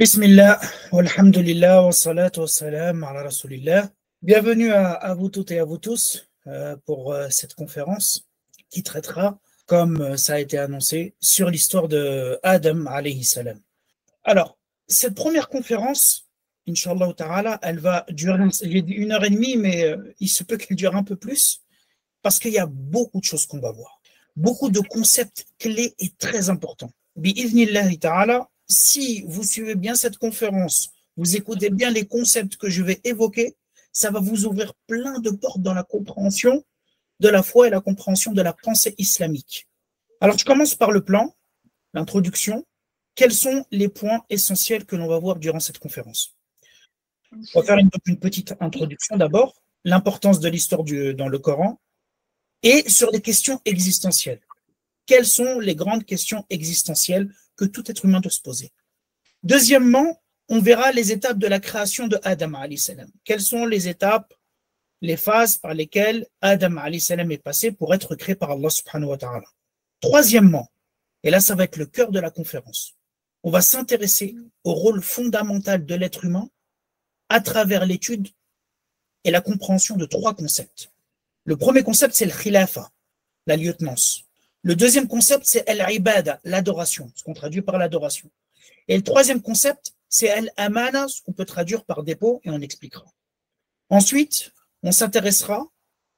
Bismillah, walhamdulillah, wa salatu wa salam ala rasulillah. Bienvenue à vous toutes et à vous tous pour cette conférence qui traitera, comme ça a été annoncé, sur l'histoire de Adam alayhi salam. Alors, cette première conférence, Inch'Allah ta'ala, elle va durer 1 heure et demie, mais il se peut qu'elle dure un peu plus, parce qu'il y a beaucoup de choses qu'on va voir. Beaucoup de concepts clés et très importants. Bi'idhnillahi ta'ala, si vous suivez bien cette conférence, vous écoutez bien les concepts que je vais évoquer, ça va vous ouvrir plein de portes dans la compréhension de la foi et la compréhension de la pensée islamique. Alors, je commence par le plan, l'introduction. Quels sont les points essentiels que l'on va voir durant cette conférence? On va faire une petite introduction d'abord, l'importance de l'histoire dans le Coran et sur les questions existentielles. Quelles sont les grandes questions existentielles que tout être humain doit se poser? Deuxièmement, on verra les étapes de la création de Adam alayhi salam. Quelles sont les étapes, les phases par lesquelles Adam alayhi salam est passé pour être créé par Allah subhanahu wa ta'ala. Troisièmement, et là ça va être le cœur de la conférence, on va s'intéresser au rôle fondamental de l'être humain à travers l'étude et la compréhension de trois concepts. Le premier concept, c'est le khilafa, la lieutenance. Le deuxième concept, c'est al-ibada, l'adoration, ce qu'on traduit par l'adoration. Et le troisième concept, c'est al-amana, ce qu'on peut traduire par dépôt, et on expliquera. Ensuite, on s'intéressera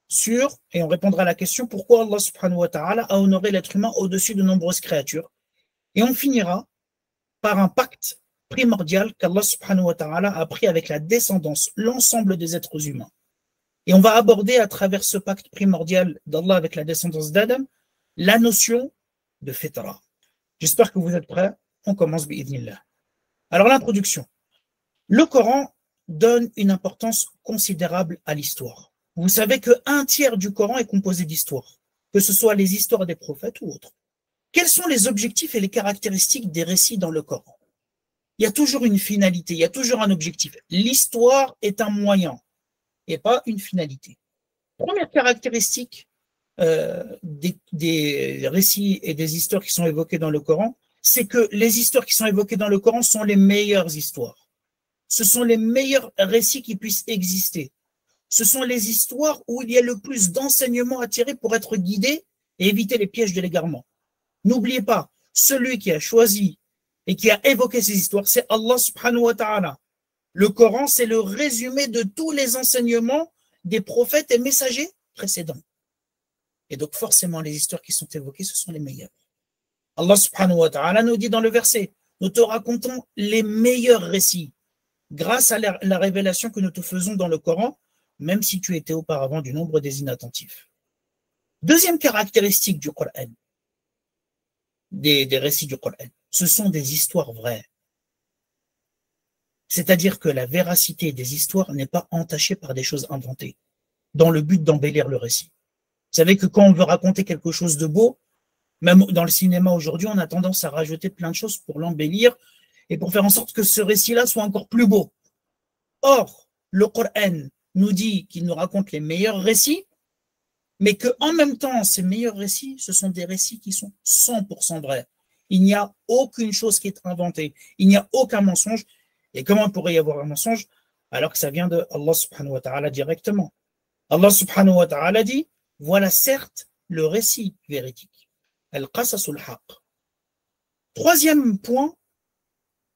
sur, et on répondra à la question, pourquoi Allah subhanahu wa ta'ala a honoré l'être humain au-dessus de nombreuses créatures. Et on finira par un pacte primordial qu'Allah subhanahu wa ta'ala a pris avec la descendance, l'ensemble des êtres humains. Et on va aborder à travers ce pacte primordial d'Allah avec la descendance d'Adam la notion de fitra. J'espère que vous êtes prêts. On commence bi'idhnillah. Alors l'introduction. Le Coran donne une importance considérable à l'histoire. Vous savez qu'un tiers du Coran est composé d'histoires, que ce soit les histoires des prophètes ou autres. Quels sont les objectifs et les caractéristiques des récits dans le Coran? Il y a toujours une finalité, il y a toujours un objectif. L'histoire est un moyen et pas une finalité. Première caractéristique des récits et des histoires qui sont évoquées dans le Coran, c'est que les histoires qui sont évoquées dans le Coran sont les meilleures histoires. Ce sont les meilleurs récits qui puissent exister. Ce sont les histoires où il y a le plus d'enseignements à tirer pour être guidé et éviter les pièges de l'égarement. N'oubliez pas, celui qui a choisi et qui a évoqué ces histoires, c'est Allah subhanahu wa ta'ala. Le Coran, c'est le résumé de tous les enseignements des prophètes et messagers précédents. Et donc forcément, les histoires qui sont évoquées, ce sont les meilleures. Allah subhanahu wa ta'ala nous dit dans le verset, nous te racontons les meilleurs récits grâce à la révélation que nous te faisons dans le Coran, même si tu étais auparavant du nombre des inattentifs. Deuxième caractéristique du Coran, des récits du Coran, ce sont des histoires vraies. C'est-à-dire que la véracité des histoires n'est pas entachée par des choses inventées, dans le but d'embellir le récit. Vous savez que quand on veut raconter quelque chose de beau, même dans le cinéma aujourd'hui, on a tendance à rajouter plein de choses pour l'embellir et pour faire en sorte que ce récit-là soit encore plus beau. Or, le Coran nous dit qu'il nous raconte les meilleurs récits, mais qu'en même temps, ces meilleurs récits, ce sont des récits qui sont 100% vrais. Il n'y a aucune chose qui est inventée. Il n'y a aucun mensonge. Et comment pourrait y avoir un mensonge alors que ça vient de Allah subhanahu wa ta'ala directement? Allah subhanahu wa ta'ala dit, voilà certes le récit véridique. Al-Qasasul Haq. Troisième point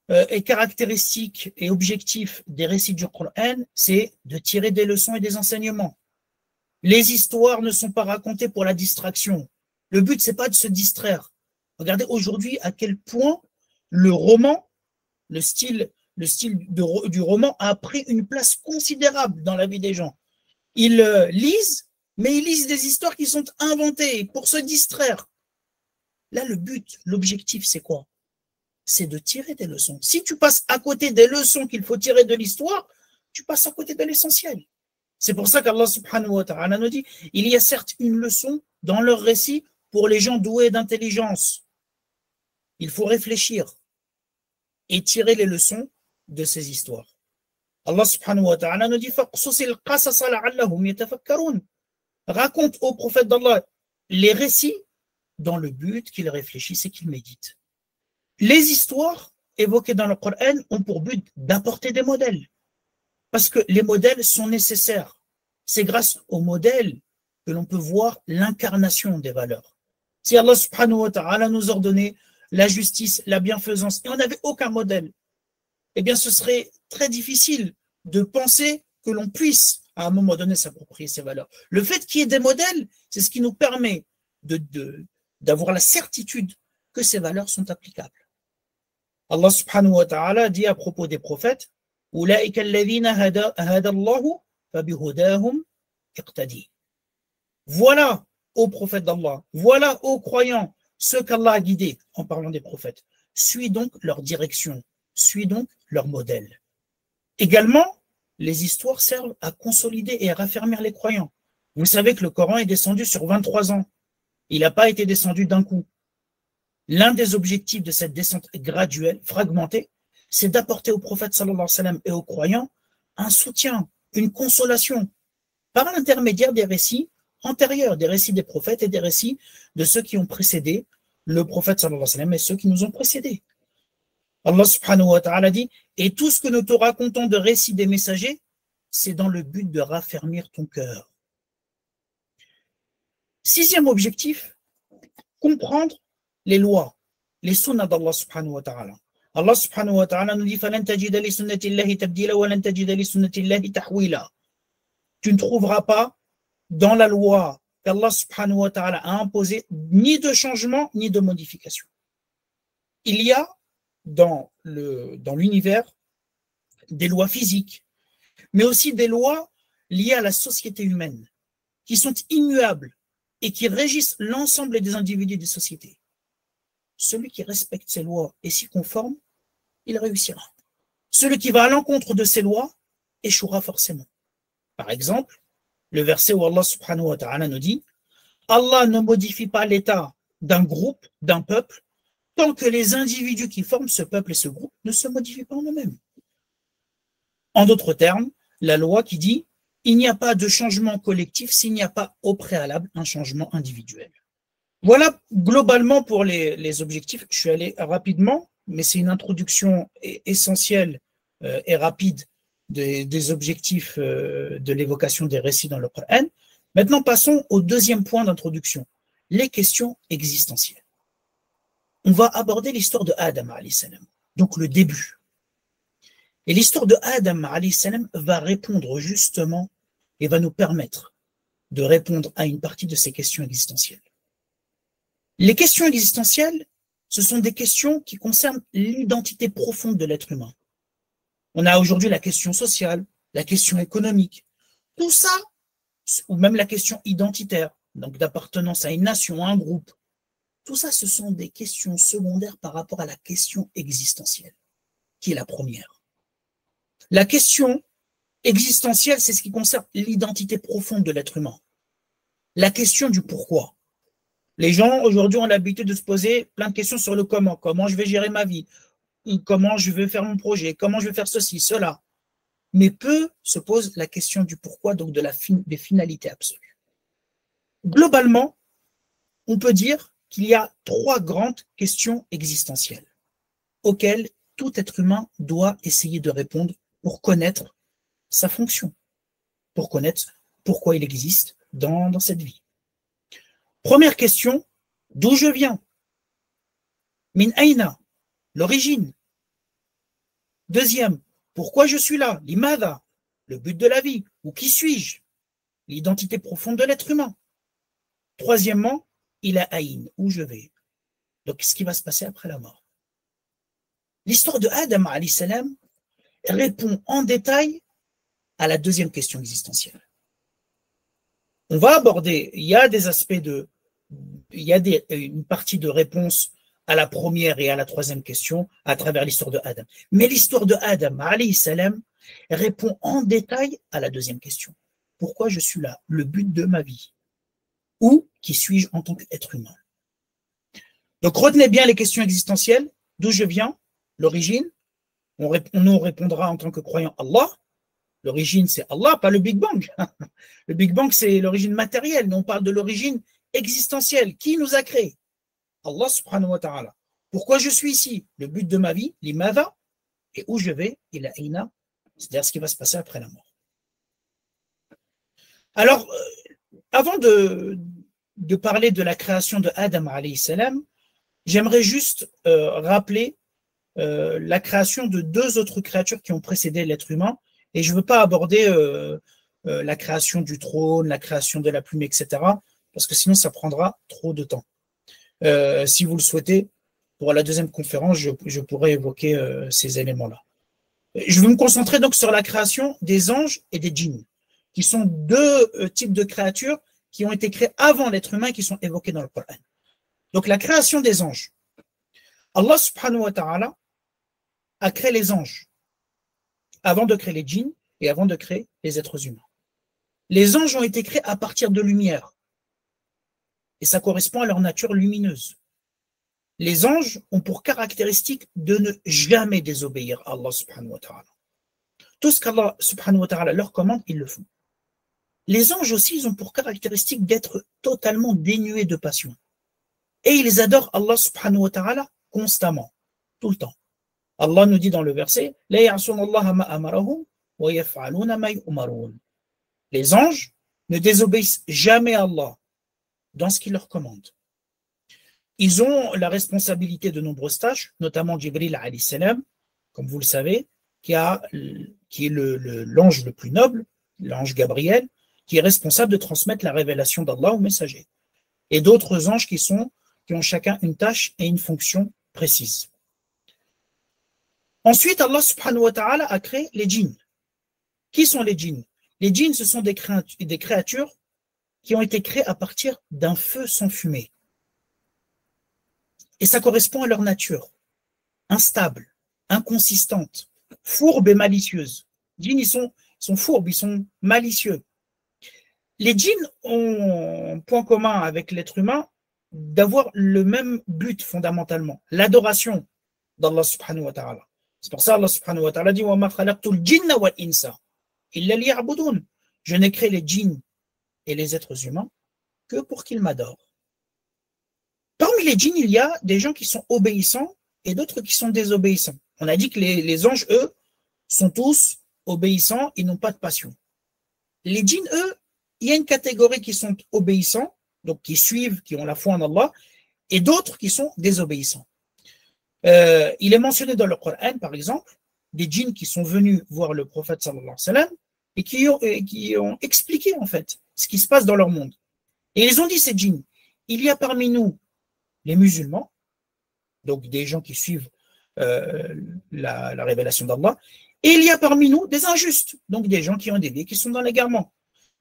et caractéristique et objectif des récits du Coran, c'est de tirer des leçons et des enseignements. Les histoires ne sont pas racontées pour la distraction. Le but, c'est pas de se distraire. Regardez aujourd'hui à quel point le roman, le style du roman a pris une place considérable dans la vie des gens. Ils lisent, mais ils lisent des histoires qui sont inventées pour se distraire. Là, le but, l'objectif, c'est quoi? C'est de tirer des leçons. Si tu passes à côté des leçons qu'il faut tirer de l'histoire, tu passes à côté de l'essentiel. C'est pour ça qu'Allah subhanahu wa ta'ala nous dit, il y a certes une leçon dans leur récit pour les gens doués d'intelligence. Il faut réfléchir et tirer les leçons de ces histoires. Allah subhanahu wa ta'ala nous dit, raconte au prophète d'Allah les récits dans le but qu'il réfléchisse et qu'il médite. Les histoires évoquées dans le Coran ont pour but d'apporter des modèles. Parce que les modèles sont nécessaires. C'est grâce aux modèles que l'on peut voir l'incarnation des valeurs. Si Allah subhanahu wa ta'ala nous ordonnait la justice, la bienfaisance, et on n'avait aucun modèle, eh bien ce serait très difficile de penser que l'on puisse à un moment donné s'approprier ces valeurs. Le fait qu'il y ait des modèles, c'est ce qui nous permet d'avoir la certitude que ces valeurs sont applicables. Allah subhanahu wa ta'ala dit à propos des prophètes, أولئك الذين هدى الله فبهداهم اقتدي. Voilà, ô prophètes d'Allah, voilà, ô croyants, ceux qu'Allah a guidés en parlant des prophètes. Suis donc leur direction, suis donc leur modèle. Également, les histoires servent à consolider et à raffermir les croyants. Vous savez que le Coran est descendu sur 23 ans. Il n'a pas été descendu d'un coup. L'un des objectifs de cette descente graduelle, fragmentée, c'est d'apporter au prophète sallallahu alayhi wa sallam et aux croyants un soutien, une consolation, par l'intermédiaire des récits antérieurs, des récits des prophètes et des récits de ceux qui ont précédé le prophète sallallahu alayhi wa sallam et ceux qui nous ont précédés. Allah subhanahu wa ta'ala dit, et tout ce que nous te racontons de récits des messagers, c'est dans le but de raffermir ton cœur. Sixième objectif, comprendre les lois, les sunnahs d'Allah subhanahu wa ta'ala. Allah subhanahu wa ta'ala nous dit فَلَن تَجِدَ لِسُنَّةِ اللَّهِ تَبْدِيلًا وَلَن تَجِدَ لِسُنَّةِ اللَّهِ تَحْوِيلًا. Tu ne trouveras pas dans la loi qu'Allah subhanahu wa ta'ala a imposée ni de changement ni de modification. Il y a dans l'univers des lois physiques, mais aussi des lois liées à la société humaine, qui sont immuables et qui régissent l'ensemble des individus des sociétés. Celui qui respecte ces lois et s'y conforme, il réussira. Celui qui va à l'encontre de ces lois échouera forcément. Par exemple, le verset où Allah subhanahu wa ta'ala nous dit « Allah ne modifie pas l'état d'un groupe, d'un peuple, tant que les individus qui forment ce peuple et ce groupe ne se modifient pas en eux-mêmes. » En d'autres termes, la loi qui dit « Il n'y a pas de changement collectif s'il n'y a pas au préalable un changement individuel. » Voilà globalement pour les objectifs. Je suis allé rapidement, mais c'est une introduction essentielle et rapide des objectifs de l'évocation des récits dans le Coran. Maintenant, passons au deuxième point d'introduction, les questions existentielles. On va aborder l'histoire de Adam alayhi salam, donc le début. Et l'histoire de Adam alayhi salam va répondre justement et va nous permettre de répondre à une partie de ces questions existentielles. Les questions existentielles, ce sont des questions qui concernent l'identité profonde de l'être humain. On a aujourd'hui la question sociale, la question économique, tout ça, ou même la question identitaire, donc d'appartenance à une nation, à un groupe. Tout ça, ce sont des questions secondaires par rapport à la question existentielle, qui est la première. La question existentielle, c'est ce qui concerne l'identité profonde de l'être humain. La question du pourquoi. Les gens, aujourd'hui, ont l'habitude de se poser plein de questions sur le comment. Comment je vais gérer ma vie? Comment je vais faire mon projet? Comment je vais faire ceci, cela? Mais peu se posent la question du pourquoi, donc des finalités absolues. Globalement, on peut dire qu'il y a trois grandes questions existentielles auxquelles tout être humain doit essayer de répondre pour connaître sa fonction, pour connaître pourquoi il existe dans cette vie. Première question, d'où je viens? Min aina, l'origine. Deuxième, pourquoi je suis là? Limada, le but de la vie. Ou qui suis-je? L'identité profonde de l'être humain. Troisièmement, ila aïn, où je vais. Donc, qu'est-ce qui va se passer après la mort? L'histoire de Adam alayhi salam répond en détail à la deuxième question existentielle. On va aborder, il y a des aspects une partie de réponse à la première et à la troisième question à travers l'histoire de Adam. Mais l'histoire de Adam alayhi salam répond en détail à la deuxième question. Pourquoi je suis là? Le but de ma vie? Ou qui suis-je en tant qu'être humain? Donc retenez bien les questions existentielles. D'où je viens? L'origine. On nous répondra en tant que croyant Allah. L'origine, c'est Allah, pas le Big Bang. Le Big Bang, c'est l'origine matérielle, mais on parle de l'origine existentielle. Qui nous a créés? Allah subhanahu wa ta'ala. Pourquoi je suis ici? Le but de ma vie, l'imada, et où je vais, il a aina, c'est-à-dire ce qui va se passer après la mort. Alors, avant de parler de la création de Adam alayhi salam, j'aimerais juste rappeler la création de deux autres créatures qui ont précédé l'être humain, et je ne veux pas aborder la création du trône, la création de la plume, etc., parce que sinon ça prendra trop de temps. Si vous le souhaitez, pour la deuxième conférence, je pourrais évoquer ces éléments-là. Je vais me concentrer donc sur la création des anges et des djinns, qui sont deux types de créatures qui ont été créées avant l'être humain et qui sont évoquées dans le Coran. Donc la création des anges. Allah subhanahu wa ta'ala a créé les anges avant de créer les djinns et avant de créer les êtres humains. Les anges ont été créés à partir de lumière et ça correspond à leur nature lumineuse. Les anges ont pour caractéristique de ne jamais désobéir à Allah subhanahu wa ta'ala. Tout ce qu'Allah subhanahu wa ta'ala leur commande, ils le font. Les anges aussi, ils ont pour caractéristique d'être totalement dénués de passion. Et ils adorent Allah subhanahu wa ta'ala constamment, tout le temps. Allah nous dit dans le verset « La ya'sun Allah ma amarahum wa yaf'aluna ma yu'marun » Les anges ne désobéissent jamais à Allah dans ce qu'il leur commande. Ils ont la responsabilité de nombreuses tâches, notamment Jibril alayhi salam, comme vous le savez, qui est l'ange le plus noble, l'ange Gabriel, qui est responsable de transmettre la révélation d'Allah aux messagers. Et d'autres anges qui ont chacun une tâche et une fonction précise. Ensuite, Allah subhanahu wa ta'ala a créé les djinns. Qui sont les djinns? Les djinns, ce sont des créatures qui ont été créées à partir d'un feu sans fumée. Et ça correspond à leur nature, instable, inconsistante, fourbe et malicieuse. Les djinns, ils sont fourbes, ils sont malicieux. Les djinns ont un point commun avec l'être humain d'avoir le même but fondamentalement, l'adoration d'Allah subhanahu wa ta'ala. C'est pour ça Allah subhanahu wa ta'ala dit وَمَا خَلَقْتُ الْجِنَّ وَالْإِنسَ إِلَّا لِيَعْبُدُونَ. Je n'ai créé les djinns et les êtres humains que pour qu'ils m'adorent. Parmi les djinns, il y a des gens qui sont obéissants et d'autres qui sont désobéissants. On a dit que les anges, eux, sont tous obéissants, ils n'ont pas de passion. Les djinns, eux, il y a une catégorie qui sont obéissants, donc qui suivent, qui ont la foi en Allah, et d'autres qui sont désobéissants. Il est mentionné dans le Coran, par exemple, des djinns qui sont venus voir le prophète sallallahu alayhi wa sallam et qui ont expliqué en fait ce qui se passe dans leur monde. Et ils ont dit, ces djinns, il y a parmi nous les musulmans, donc des gens qui suivent la révélation d'Allah, et il y a parmi nous des injustes, donc des gens qui ont dévié, qui sont dans l'égarement.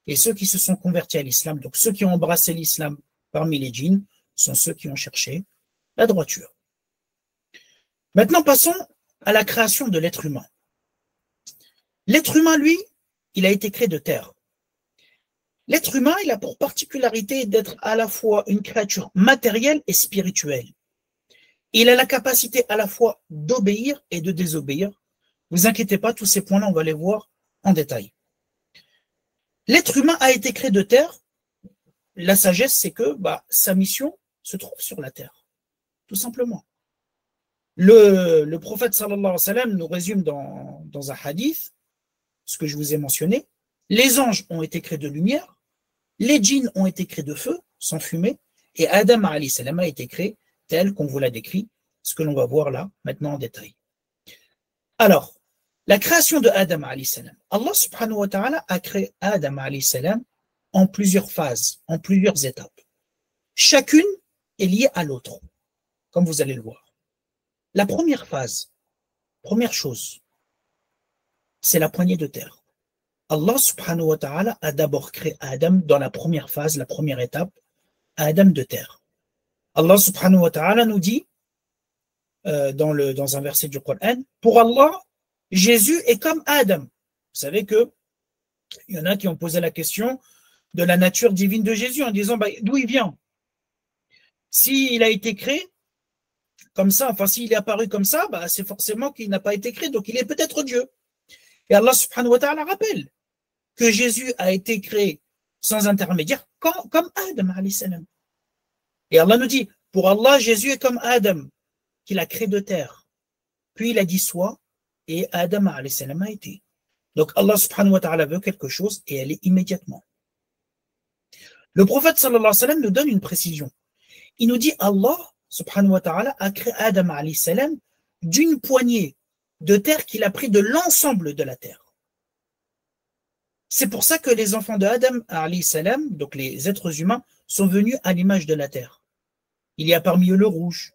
Et ceux qui se sont convertis à l'islam, donc ceux qui ont embrassé l'islam parmi les djinns, sont ceux qui ont cherché la droiture. Maintenant, passons à la création de l'être humain. L'être humain, lui, il a été créé de terre. L'être humain, il a pour particularité d'être à la fois une créature matérielle et spirituelle. Il a la capacité à la fois d'obéir et de désobéir. Ne vous inquiétez pas, tous ces points-là, on va les voir en détail. L'être humain a été créé de terre. La sagesse, c'est que sa mission se trouve sur la terre, tout simplement. Le prophète sallallahu alayhi wa sallam nous résume dans un hadith ce que je vous ai mentionné. Les anges ont été créés de lumière, les djinns ont été créés de feu, sans fumée, et Adam alayhi salam a été créé tel qu'on vous l'a décrit, ce que l'on va voir là, maintenant en détail. Alors, la création de Adam alayhi salam. Allah subhanahu wa ta'ala a créé Adam alayhi salam en plusieurs phases, en plusieurs étapes. Chacune est liée à l'autre, comme vous allez le voir. La première phase, première chose, c'est la poignée de terre. Allah subhanahu wa ta'ala a d'abord créé Adam dans la première phase, la première étape, Adam de terre. Allah subhanahu wa ta'ala nous dit dans un verset du Coran, pour Allah, Jésus est comme Adam. Vous savez que il y en a qui ont posé la question de la nature divine de Jésus en disant d'où il vient. S'il a été créé comme ça, enfin s'il est apparu comme ça, c'est forcément qu'il n'a pas été créé, donc il est peut-être Dieu. Et Allah subhanahu wa ta'ala rappelle que Jésus a été créé sans intermédiaire comme Adam alayhi salam. Et Allah nous dit, pour Allah, Jésus est comme Adam. qu'il a créé de terre. Puis il a dit soit, et Adam alayhi salam a été. Donc Allah subhanahu wa ta'ala veut quelque chose et elle est immédiatement. Le prophète sallallahu alayhi wa sallam nous donne une précision. Il nous dit Allah subhanahu wa ta'ala a créé Adam alayhi salam d'une poignée de terre qu'il a pris de l'ensemble de la terre. C'est pour ça que les enfants de Adam alayhi salam, donc les êtres humains, sont venus à l'image de la terre. Il y a parmi eux le rouge,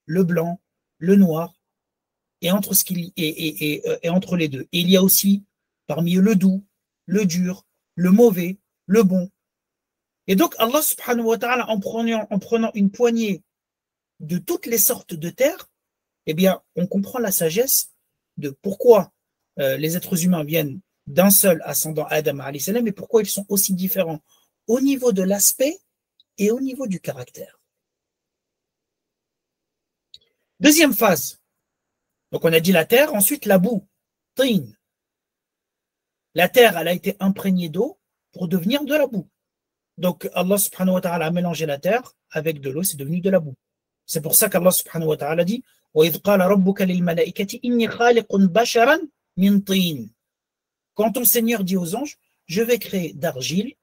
le blanc, le noir, et entre, entre les deux. Et il y a aussi parmi eux le doux, le dur, le mauvais, le bon. Et donc Allah subhanahu wa ta'ala, en prenant une poignée de toutes les sortes de terre, eh bien, on comprend la sagesse de pourquoi les êtres humains viennent d'un seul ascendant Adam alayhi salam et pourquoi ils sont aussi différents au niveau de l'aspect et au niveau du caractère. Deuxième phase. Donc on a dit la terre, ensuite la boue, tin. La terre, elle a été imprégnée d'eau pour devenir de la boue. Donc Allah subhanahu wa ta'ala a mélangé la terre avec de l'eau, c'est devenu de la boue. C'est pour ça qu'Allah subhanahu wa ta'ala dit وَإِذْ قَالَ رَبُّكَ لِلْمَلَائِكَةِ إِنِّي خَالِقٌ بَشَرًا مِنْ طِينٍ. Quand ton Seigneur dit aux anges, je vais créer d'argile,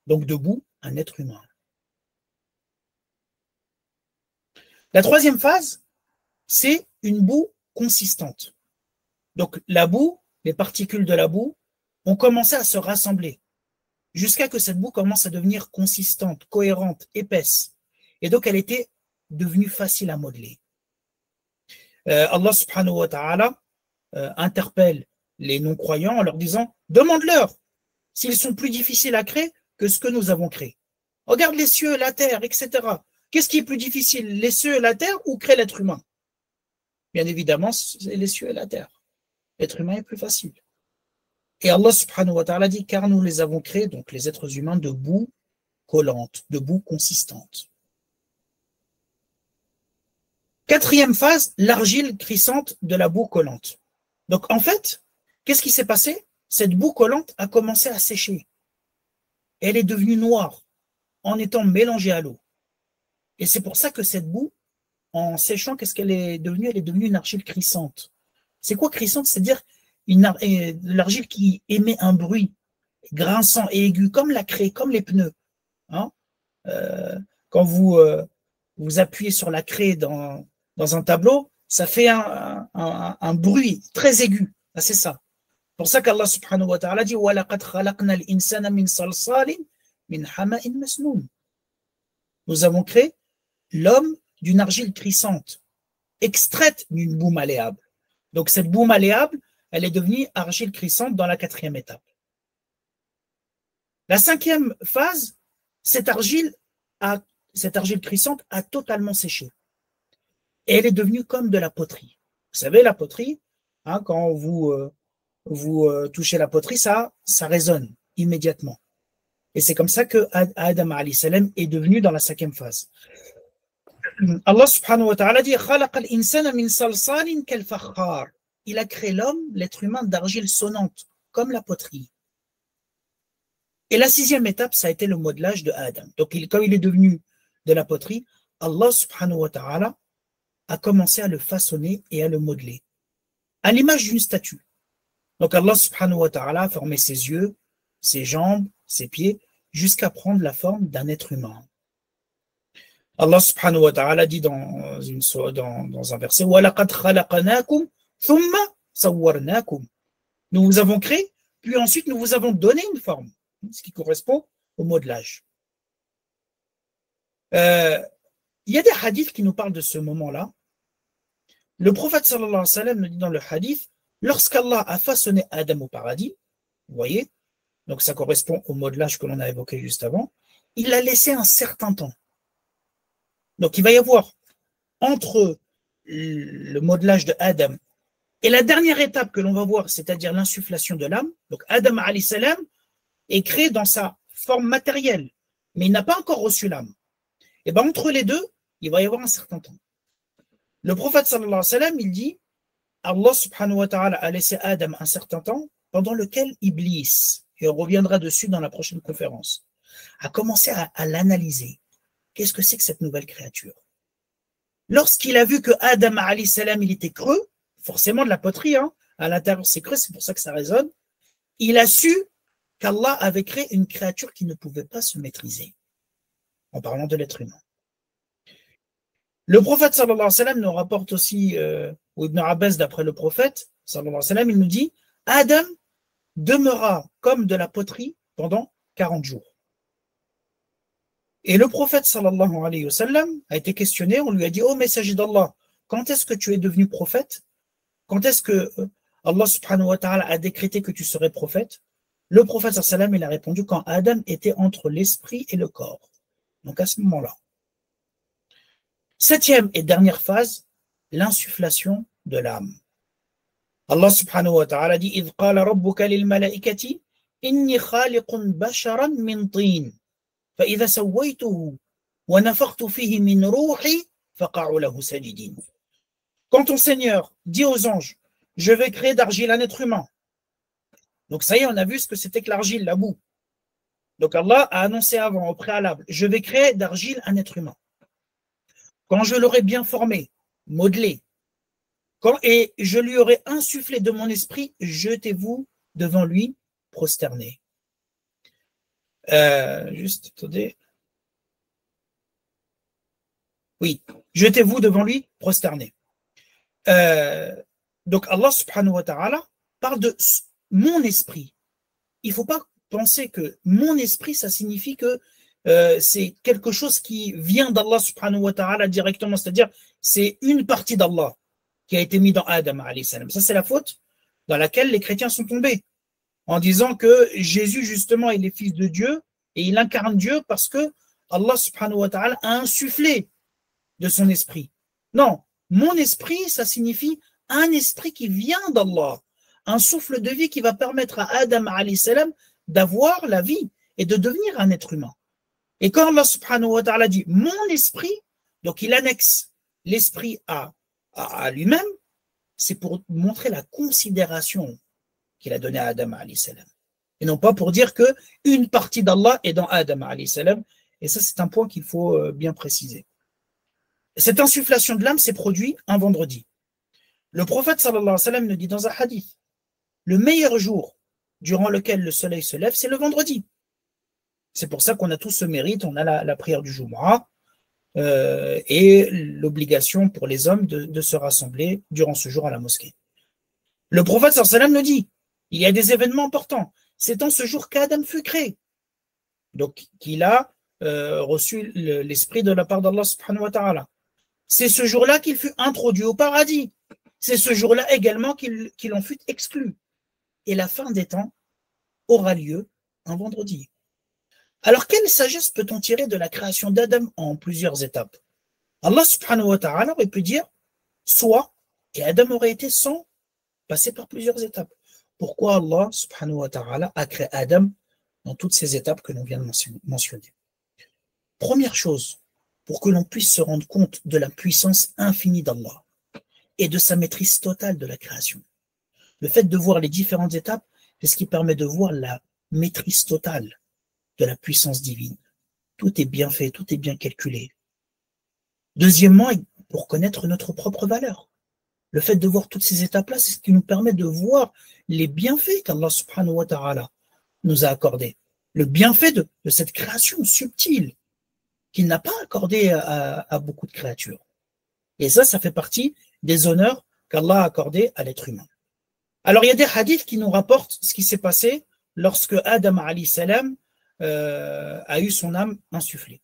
donc de boue, un être humain. La troisième phase, c'est une boue consistante. Donc la boue, les particules de la boue, ont commencé à se rassembler jusqu'à que cette boue commence à devenir consistante, cohérente, épaisse. Et donc elle était devenue facile à modeler. Allah subhanahu wa ta'ala interpelle les non-croyants en leur disant « Demande-leur s'ils sont plus difficiles à créer que ce que nous avons créé. Regarde les cieux, la terre, etc. Qu'est-ce qui est plus difficile, les cieux et la terre ou créer l'être humain ?» Bien évidemment, c'est les cieux et la terre. L'être humain est plus facile. Et Allah subhanahu wa ta'ala dit « Car nous les avons créés, donc les êtres humains, de boue collante, de boue consistante. » Quatrième phase, l'argile crissante de la boue collante. Donc en fait, qu'est-ce qui s'est passé? Cette boue collante a commencé à sécher. Elle est devenue noire en étant mélangée à l'eau. Et c'est pour ça que cette boue, en séchant, qu'est-ce qu'elle est devenue? Elle est devenue une argile crissante. C'est quoi crissante? C'est-à-dire l'argile qui émet un bruit grinçant et aigu, comme la craie, comme les pneus. Hein, quand vous appuyez sur la craie dans un tableau, ça fait un bruit très aigu. Ah, c'est ça. C'est pour ça qu'Allah subhanahu wa ta'ala dit وَلَقَدْ خَلَقْنَا الْإِنسَانَ مِنْ صَلْصَالٍ مِنْ حَمَإٍ مَسْنُونٍ. Nous avons créé l'homme d'une argile crissante, extraite d'une boue malléable. Donc cette boue malléable, elle est devenue argile crissante dans la quatrième étape. La cinquième phase, cette argile crissante a totalement séché. Et elle est devenue comme de la poterie. Vous savez, la poterie, hein, quand vous touchez la poterie, ça résonne immédiatement. Et c'est comme ça que Adam alayhi salam est devenu dans la cinquième phase. Allah subhanahu wa ta'ala dit خَلَقَ الْإِنسَانَ مِنْ صَلْصَالٍ كَالْفَخَّارِ. Il a créé l'homme, l'être humain, d'argile sonnante, comme la poterie. Et la sixième étape, ça a été le modelage de Adam. Donc, quand il est devenu de la poterie, Allah subhanahu wa ta'ala a commencé à le façonner et à le modeler, à l'image d'une statue. Donc Allah subhanahu wa ta'ala a formé ses yeux, ses jambes, ses pieds, jusqu'à prendre la forme d'un être humain. Allah subhanahu wa ta'ala dit dans un verset وَلَقَدْ خَلَقَنَاكُمْ ثُمَّ صَوَّرْنَاكُمْ. Nous vous avons créé, puis ensuite nous vous avons donné une forme, ce qui correspond au modelage. Il y a des hadiths qui nous parlent de ce moment-là. Le prophète sallallahu alayhi wa sallam nous dit dans le hadith, lorsqu'Allah a façonné Adam au paradis, vous voyez, donc ça correspond au modelage que l'on a évoqué juste avant, il l'a laissé un certain temps. Donc il va y avoir entre le modelage de Adam et la dernière étape que l'on va voir, c'est-à-dire l'insufflation de l'âme, donc Adam alayhi salam est créé dans sa forme matérielle, mais il n'a pas encore reçu l'âme. Et bien entre les deux, il va y avoir un certain temps. Le prophète sallallahu alayhi wa sallam, il dit, Allah subhanahu wa ta'ala a laissé Adam un certain temps pendant lequel Iblis, et on reviendra dessus dans la prochaine conférence, a commencé à l'analyser. Qu'est-ce que c'est que cette nouvelle créature? Lorsqu'il a vu que Adam alayhi salam, il était creux, forcément de la poterie, hein, à l'intérieur c'est creux, c'est pour ça que ça résonne, il a su qu'Allah avait créé une créature qui ne pouvait pas se maîtriser, en parlant de l'être humain. Le prophète sallallahu alayhi wa sallam nous rapporte aussi, ou Ibn Abbas d'après le prophète sallallahu alayhi wa sallam, il nous dit Adam demeura comme de la poterie pendant 40 jours. Et le prophète sallallahu alayhi wa sallam a été questionné, on lui a dit ô messager d'Allah, quand est-ce que tu es devenu prophète? Quand est-ce que Allah subhanahu wa ta'ala a décrété que tu serais prophète? Le prophète sallallahu alayhi wa sallam, il a répondu quand Adam était entre l'esprit et le corps. Donc à ce moment-là. Septième et dernière phase, l'insufflation de l'âme. Allah subhanahu wa ta'ala dit إِذْ قَالَ رَبُّكَ لِلْمَلَائِكَةِ إِنِّي خَالِقٌ بَشَرًا مِنْ طِينٍ فَإِذَا سَوَّيْتُهُ وَنَفَخْتُ فِيهِ مِنْ رُوحِي فَقَعُوا لَهُ سَاجِدِينَ. Quand ton Seigneur dit aux anges, je vais créer d'argile un être humain. Donc ça y est, on a vu ce que c'était que l'argile, la boue. Donc Allah a annoncé avant, au préalable, je vais créer d'argile un être humain. Quand je l'aurai bien formé, modelé, et je lui aurai insufflé de mon esprit, jetez-vous devant lui, prosterné. Juste, attendez. Oui, jetez-vous devant lui, prosterné. Donc Allah subhanahu wa ta'ala parle de mon esprit. Il ne faut pas penser que mon esprit, ça signifie que c'est quelque chose qui vient d'Allah subhanahu wa ta'ala directement, c'est-à-dire c'est une partie d'Allah qui a été mise dans Adam alayhi salam. Ça, c'est la faute dans laquelle les chrétiens sont tombés, en disant que Jésus, justement, il est fils de Dieu et il incarne Dieu parce que Allah subhanahu wa ta'ala a insufflé de son esprit. Non, mon esprit, ça signifie un esprit qui vient d'Allah, un souffle de vie qui va permettre à Adam alayhi salam d'avoir la vie et de devenir un être humain. Et quand Allah subhanahu wa ta'ala dit mon esprit, donc il annexe l'esprit à lui-même, c'est pour montrer la considération qu'il a donnée à Adam alayhi salam. Et non pas pour dire que une partie d'Allah est dans Adam alayhi salam. Et ça, c'est un point qu'il faut bien préciser. Cette insufflation de l'âme s'est produite un vendredi. Le prophète sallallahu alayhi wa sallam nous dit dans un hadith, le meilleur jour durant lequel le soleil se lève, c'est le vendredi. C'est pour ça qu'on a tous ce mérite, on a la prière du Jumu'ah et l'obligation pour les hommes de se rassembler durant ce jour à la mosquée. Le prophète sallallahu alayhi wa sallam nous dit, il y a des événements importants. C'est en ce jour qu'Adam fut créé. Donc, qu'il a reçu l'esprit de la part d'Allah subhanahu wa ta'ala. C'est ce jour-là qu'il fut introduit au paradis. C'est ce jour-là également qu'il en fut exclu. Et la fin des temps aura lieu un vendredi. Alors, quelle sagesse peut-on tirer de la création d'Adam en plusieurs étapes? Allah subhanahu wa ta'ala aurait pu dire soit, et Adam aurait été sans passer par plusieurs étapes. Pourquoi Allah subhanahu wa ta'ala a créé Adam dans toutes ces étapes que l'on vient de mentionner? Première chose, pour que l'on puisse se rendre compte de la puissance infinie d'Allah et de sa maîtrise totale de la création. Le fait de voir les différentes étapes, c'est ce qui permet de voir la maîtrise totale de la puissance divine. Tout est bien fait, tout est bien calculé. Deuxièmement, pour connaître notre propre valeur. Le fait de voir toutes ces étapes-là, c'est ce qui nous permet de voir les bienfaits qu'Allah subhanahu wa ta'ala nous a accordés. Le bienfait de cette création subtile qu'il n'a pas accordé à beaucoup de créatures. Et ça fait partie des honneurs qu'Allah a accordés à l'être humain. Alors, il y a des hadiths qui nous rapportent ce qui s'est passé lorsque Adam alayhi salam a eu son âme insufflée.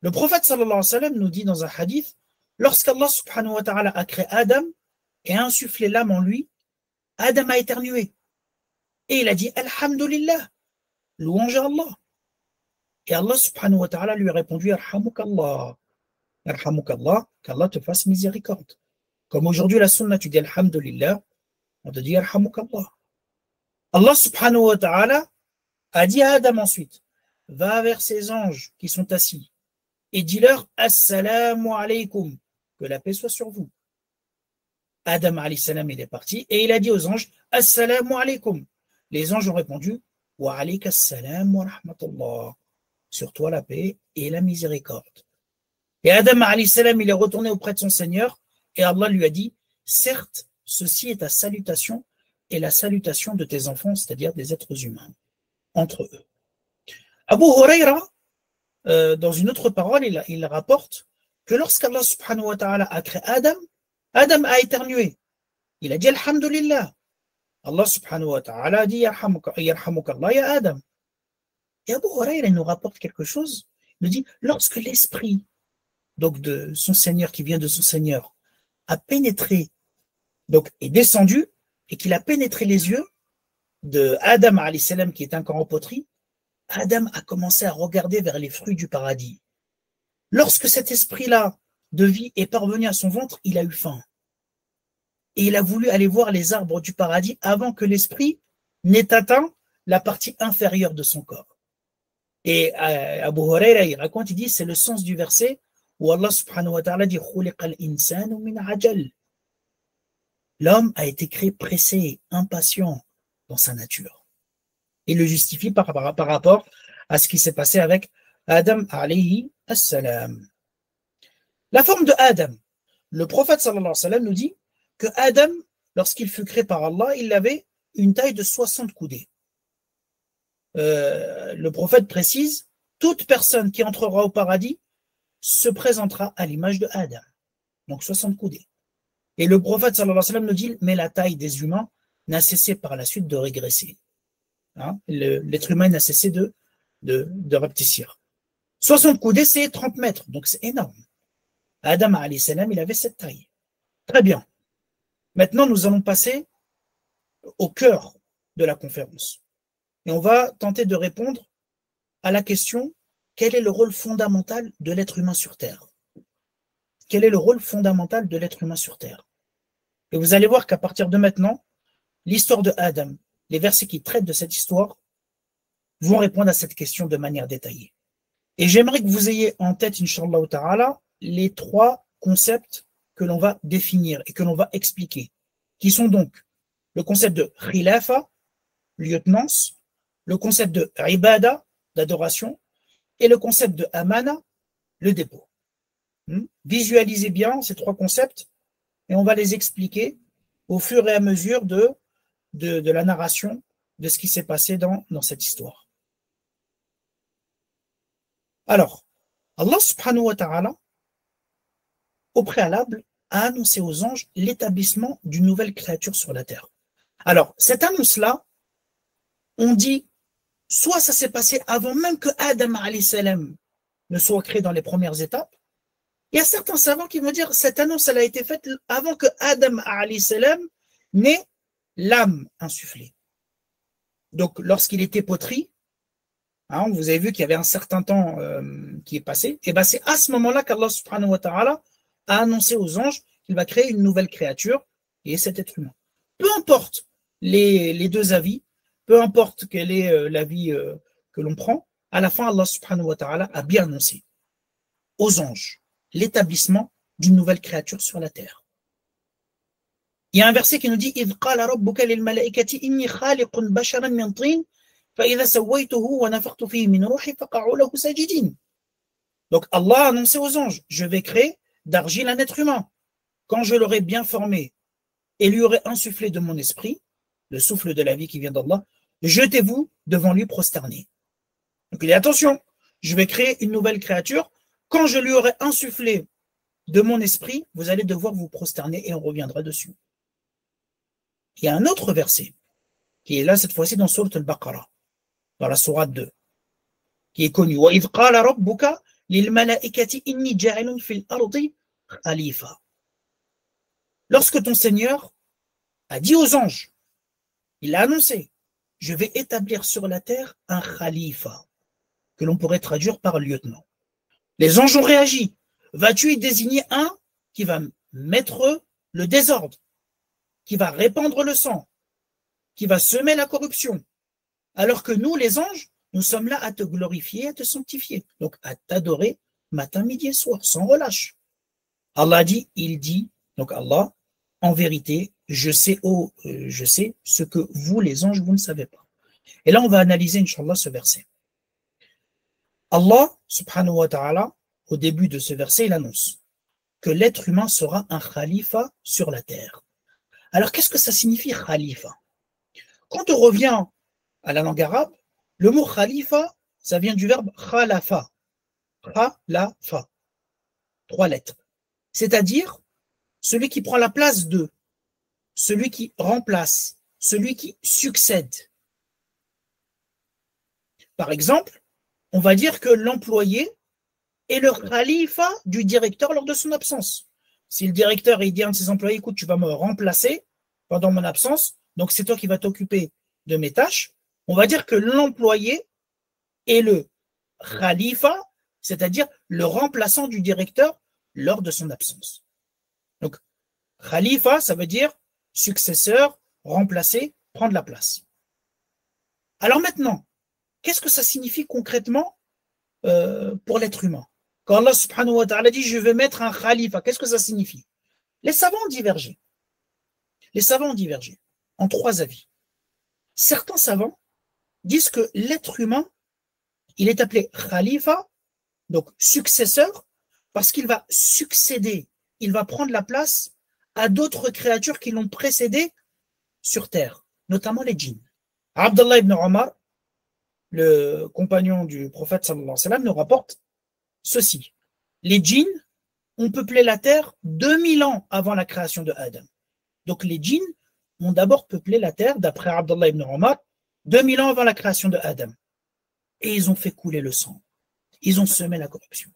Le prophète sallallahu alayhi wa sallam nous dit dans un hadith, lorsqu'Allah subhanahu wa ta'ala a créé Adam et a insufflé l'âme en lui, Adam a éternué. Et il a dit, Alhamdulillah, louange à Allah. Et Allah subhanahu wa ta'ala lui a répondu, Arhamukallah, qu'Allah te fasse miséricorde. Comme aujourd'hui la sunna, tu dis Alhamdulillah, on te dit Arhamukallah. Allah subhanahu wa ta'ala a dit à Adam ensuite, va vers ces anges qui sont assis et dis-leur Assalamu alaykum, que la paix soit sur vous. Adam alayhi salam, il est parti et il a dit aux anges Assalamu alaykum. Les anges ont répondu Wa alayka assalam wa rahmatullah. Sur toi la paix et la miséricorde. Et Adam alayhi salam, il est retourné auprès de son Seigneur et Allah lui a dit, certes, ceci est ta salutation et la salutation de tes enfants, c'est-à-dire des êtres humains, entre eux. Abu Huraira, dans une autre parole, il rapporte que lorsqu'Allah subhanahu wa ta'ala a créé Adam, Adam a éternué. Il a dit Alhamdulillah. Allah subhanahu wa ta'ala a dit Yarhamukallah ya Adam. Et Abu Huraira, il nous rapporte quelque chose. Il nous dit, lorsque l'esprit donc de son Seigneur, qui vient de son Seigneur, a pénétré, donc est descendu, et qu'il a pénétré les yeux de Adam alayhi salam, qui est un corps en poterie, Adam a commencé à regarder vers les fruits du paradis. Lorsque cet esprit-là de vie est parvenu à son ventre, il a eu faim. Et il a voulu aller voir les arbres du paradis avant que l'esprit n'ait atteint la partie inférieure de son corps. Et Abu Huraira, il raconte, il dit, c'est le sens du verset où Allah subhanahu wa ta'ala dit l'homme a été créé pressé, impatient dans sa nature. Il le justifie par rapport à ce qui s'est passé avec Adam alayhi assalam. La forme de Adam. Le prophète sallallahu alayhi wa sallam nous dit que Adam, lorsqu'il fut créé par Allah, il avait une taille de 60 coudées. Le prophète précise, toute personne qui entrera au paradis se présentera à l'image de Adam. Donc 60 coudées. Et le prophète sallallahu alayhi wa sallam nous dit, mais la taille des humains n'a cessé par la suite de régresser. Hein? L'être humain n'a cessé de rapetissir. 60 coudées, c'est 30 mètres, donc c'est énorme. Adam alayhi salam, il avait cette taille. Très bien. Maintenant, nous allons passer au cœur de la conférence. Et on va tenter de répondre à la question, quel est le rôle fondamental de l'être humain sur Terre? Quel est le rôle fondamental de l'être humain sur Terre? Et vous allez voir qu'à partir de maintenant, l'histoire de Adam, les versets qui traitent de cette histoire, vont répondre à cette question de manière détaillée. Et j'aimerais que vous ayez en tête, Inch'Allah ta'ala, les 3 concepts que l'on va définir et que l'on va expliquer, qui sont donc le concept de khilafa, lieutenance, le concept de ibada, d'adoration, et le concept de amana, le dépôt. Visualisez bien ces 3 concepts et on va les expliquer au fur et à mesure de la narration de ce qui s'est passé dans cette histoire. Alors, Allah subhanahu wa ta'ala, au préalable, a annoncé aux anges l'établissement d'une nouvelle créature sur la terre. Alors, cette annonce-là, on dit, soit ça s'est passé avant même que Adam alayhi salam ne soit créé dans les premières étapes. Il y a certains savants qui vont dire, cette annonce, elle a été faite avant que Adam alayhi salam n'ait l'âme insufflée. Donc, lorsqu'il était poterie, hein, vous avez vu qu'il y avait un certain temps qui est passé, et ben c'est à ce moment-là qu'Allah subhanahu wa ta'ala a annoncé aux anges qu'il va créer une nouvelle créature, et cet être humain. Peu importe les 2 avis, peu importe quel est l'avis que l'on prend, à la fin, Allah subhanahu wa ta'ala a bien annoncé aux anges l'établissement d'une nouvelle créature sur la terre. Il y a un verset qui nous dit إِذْ قَالَ رَبُّكَ لِلْمَلَائِكَةِ إِنِّي خَالِقٌ بَشَرًا مِنْ طِينٍ فَإِذَا سَوَّيْتُهُ وَنَفَخْتُ فِيهِ مِنْ رُوحِي فَقَعُوا لَهُ سَاجِدِينَ. Donc Allah a annoncé aux anges, je vais créer d'argile un être humain. Quand je l'aurai bien formé et lui aurai insufflé de mon esprit, le souffle de la vie qui vient d'Allah, jetez-vous devant lui prosterné. Donc il dit attention, je vais créer une nouvelle créature. Quand je lui aurai insufflé de mon esprit, vous allez devoir vous prosterner et on reviendra dessus. Il y a un autre verset qui est là cette fois-ci dans Sourate Al-Baqarah, dans la Sourate 2, qui est connu. وَإِذْ قَالَ رَبُّكَ لِلْمَلَائِكَةِ إِنِّي جَاعِلٌ فِي الْأَرْضِ خَلِيفَةً. Lorsque ton Seigneur a dit aux anges, il a annoncé, je vais établir sur la terre un khalifa, que l'on pourrait traduire par lieutenant. Les anges ont réagi. Vas-tu y désigner un qui va mettre le désordre, qui va répandre le sang, qui va semer la corruption, alors que nous, les anges, nous sommes là à te glorifier, à te sanctifier, donc à t'adorer matin, midi et soir, sans relâche. Allah dit, il dit, donc Allah, en vérité, je sais ce que vous, les anges, vous ne savez pas. Et là, on va analyser, Inch'Allah, ce verset. Allah, subhanahu wa ta'ala, au début de ce verset, il annonce que l'être humain sera un khalifa sur la terre. Alors, qu'est-ce que ça signifie khalifa? Quand on revient à la langue arabe, le mot khalifa, ça vient du verbe khalafa. Khalafa. 3 lettres. C'est-à-dire celui qui prend la place de, celui qui remplace, celui qui succède. Par exemple, on va dire que l'employé est le khalifa du directeur lors de son absence. Si le directeur il dit à un de ses employés, écoute, tu vas me remplacer pendant mon absence, donc c'est toi qui vas t'occuper de mes tâches, on va dire que l'employé est le khalifa, c'est-à-dire le remplaçant du directeur lors de son absence. Donc, khalifa, ça veut dire successeur, remplacer, prendre la place. Alors maintenant, qu'est-ce que ça signifie concrètement pour l'être humain? Quand Allah subhanahu wa ta'ala dit « je vais mettre un khalifa », qu'est-ce que ça signifie? Les savants ont divergé. Les savants ont divergé en 3 avis. Certains savants disent que l'être humain, il est appelé khalifa, donc successeur, parce qu'il va succéder, il va prendre la place à d'autres créatures qui l'ont précédé sur terre, notamment les djinns. Abdallah ibn Omar, le compagnon du prophète sallallahu alayhi wa sallam, nous rapporte ceci. Les djinns ont peuplé la terre 2000 ans avant la création de Adam. Donc les djinns ont d'abord peuplé la terre, d'après Abdallah ibn Omar, 2000 ans avant la création de Adam. Et ils ont fait couler le sang. Ils ont semé la corruption.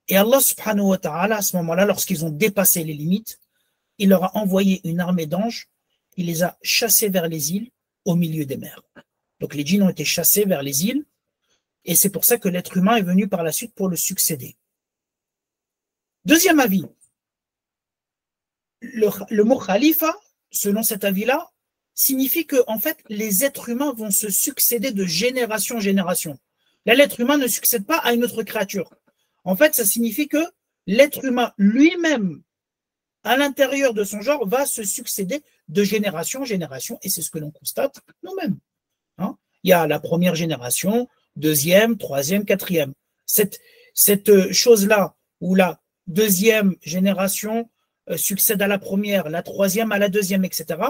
Et Allah subhanahu wa ta'ala, à ce moment-là, lorsqu'ils ont dépassé les limites, il leur a envoyé une armée d'anges, il les a chassés vers les îles au milieu des mers. Donc les djinns ont été chassés vers les îles, et c'est pour ça que l'être humain est venu par la suite pour le succéder. Deuxième avis, le mot khalifa, selon cet avis-là, signifie que en fait, les êtres humains vont se succéder de génération en génération. Là, l'être humain ne succède pas à une autre créature. En fait, ça signifie que l'être humain lui-même, à l'intérieur de son genre, va se succéder de génération en génération, et c'est ce que l'on constate nous-mêmes. Hein? Il y a la première génération, deuxième, troisième, quatrième. Cette chose-là, où la deuxième génération succède à la première, la troisième à la deuxième, etc.,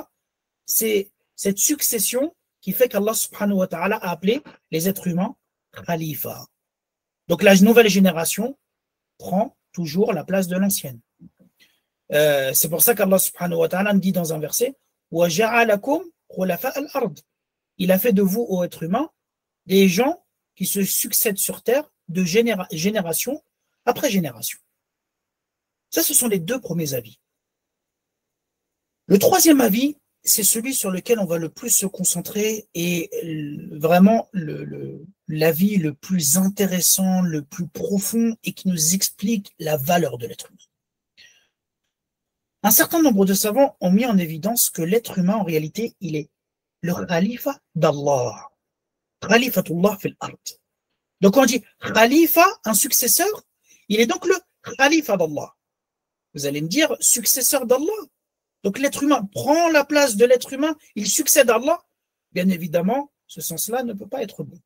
c'est cette succession qui fait qu'Allah subhanahu wa ta'ala a appelé les êtres humains khalifa. Donc la nouvelle génération prend toujours la place de l'ancienne. C'est pour ça qu'Allah subhanahu wa ta'ala dit dans un verset وَجَعَلَكُمْ خُلَفَاءَ الْأَرْضِ. Il a fait de vous, ô êtres humains, des gens qui se succèdent sur terre de génération après génération. Ça, ce sont les 2 premiers avis. Le 3e avis, c'est celui sur lequel on va le plus se concentrer et vraiment l'avis le plus intéressant, le plus profond et qui nous explique la valeur de l'être humain. Un certain nombre de savants ont mis en évidence que l'être humain, en réalité, il est le khalifa d'Allah. Khalifatullah fil ard. Donc on dit khalifa, un successeur, il est donc le khalifa d'Allah. Vous allez me dire, successeur d'Allah. Donc l'être humain prend la place de l'être humain, il succède à Allah. Bien évidemment, ce sens-là ne peut pas être bon.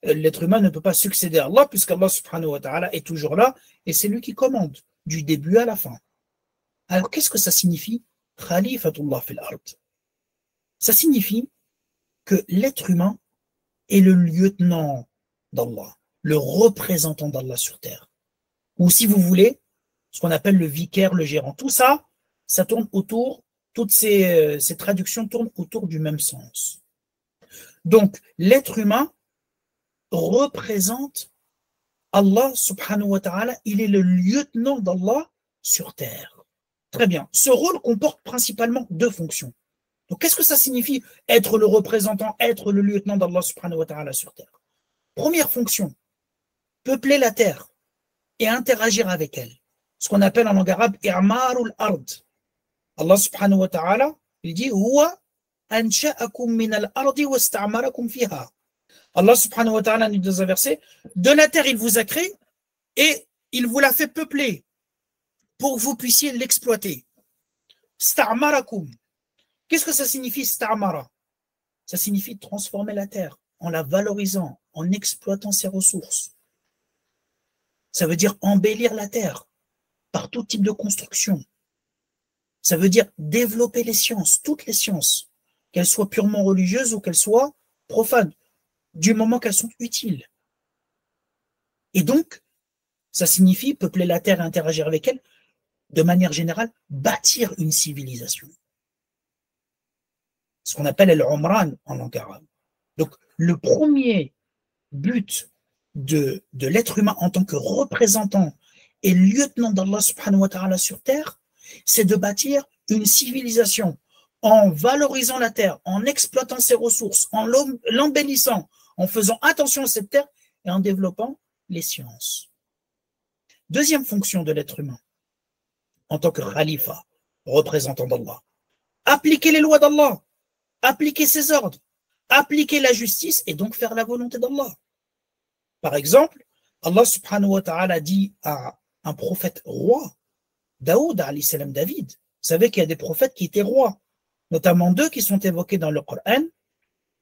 L'être humain ne peut pas succéder à Allah puisqu'Allah subhanahu wa ta'ala est toujours là et c'est lui qui commande du début à la fin. Alors qu'est-ce que ça signifie Khalifatullah fil ard? Ça signifie que l'être humain est le lieutenant d'Allah, le représentant d'Allah sur terre. Ou si vous voulez, ce qu'on appelle le vicaire, le gérant. Tout ça, ça tourne autour, toutes ces traductions tournent autour du même sens. Donc, l'être humain représente Allah subhanahu wa ta'ala, il est le lieutenant d'Allah sur terre. Très bien. Ce rôle comporte principalement 2 fonctions. Donc, qu'est-ce que ça signifie être le représentant, être le lieutenant d'Allah subhanahu wa ta'ala sur terre? Première fonction, peupler la terre et interagir avec elle. Ce qu'on appelle en langue arabe i'marul ard. Allah subhanahu wa ta'ala, il dit huwa ansha'akum min al-ardi wasta'marakum fiha. Allah subhanahu wa ta'ala nous dit dans un verset, de la terre il vous a créé et il vous l'a fait peupler pour que vous puissiez l'exploiter. Sta'marakum. Qu'est-ce que ça signifie sta'mara? Ça signifie transformer la terre en la valorisant, en exploitant ses ressources. Ça veut dire embellir la terre par tout type de construction. Ça veut dire développer les sciences, toutes les sciences, qu'elles soient purement religieuses ou qu'elles soient profanes, du moment qu'elles sont utiles. Et donc, ça signifie peupler la terre et interagir avec elle, de manière générale, bâtir une civilisation. Ce qu'on appelle al-Umran en langue arabe. Donc, le premier but de l'être humain en tant que représentant et lieutenant d'Allah subhanahu wa ta'ala sur terre, c'est de bâtir une civilisation en valorisant la terre, en exploitant ses ressources, en l'embellissant, en faisant attention à cette terre et en développant les sciences. Deuxième fonction de l'être humain, en tant que khalifa, représentant d'Allah, appliquer les lois d'Allah, appliquer ses ordres, appliquer la justice et donc faire la volonté d'Allah. Par exemple, Allah subhanahu wa ta'ala dit à un prophète roi, Daoud, alayhi salam, David. Vous savez qu'il y a des prophètes qui étaient rois, notamment deux qui sont évoqués dans le Coran,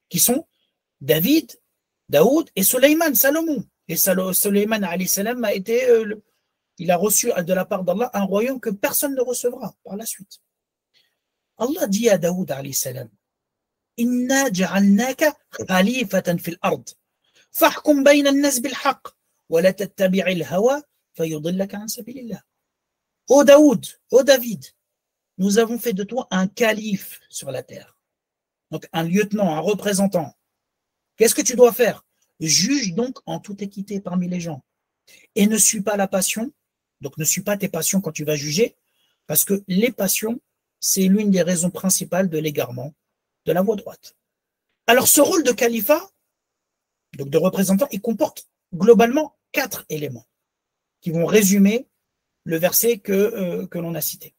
qui sont David, Daoud et Sulayman, Salomon. Et Sulayman, alayhi salam, il a reçu de la part d'Allah un royaume que personne ne recevra par la suite. Allah dit à Daoud, alayhi salam, Inna ja'alnaka khalifatan fil ard. Fahkum bayna an-nas bil haqq wa la tattabi'il hawa fayudillaka an sabilillah. Ô Daoud, ô David, nous avons fait de toi un calife sur la terre. Donc un lieutenant, un représentant. Qu'est-ce que tu dois faire? Juge donc en toute équité parmi les gens. Et ne suis pas la passion, donc ne suis pas tes passions quand tu vas juger, parce que les passions, c'est l'une des raisons principales de l'égarement de la voie droite. Alors ce rôle de califat, donc de représentant, il comporte globalement 4 éléments qui vont résumer le verset que l'on a cité.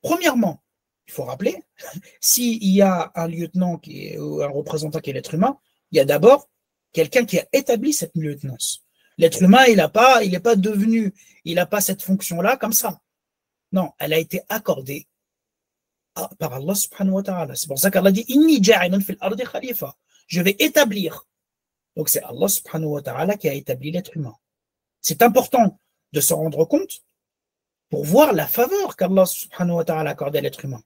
Premièrement, il faut rappeler, s'il y a un lieutenant ou un représentant qui est l'être humain, il y a d'abord quelqu'un qui a établi cette lieutenance. L'être humain, il n'est pas devenu, il n'a pas cette fonction-là comme ça. Non, elle a été accordée par Allah subhanahu wa ta'ala. C'est pour ça qu'Allah dit Inni ja'ilun fil ardi khalifa. Je vais établir. Donc c'est Allah subhanahu wa ta'ala qui a établi l'être humain. C'est important de s'en rendre compte pour voir la faveur qu'Allah subhanahu wa ta'ala a accordée à l'être humain.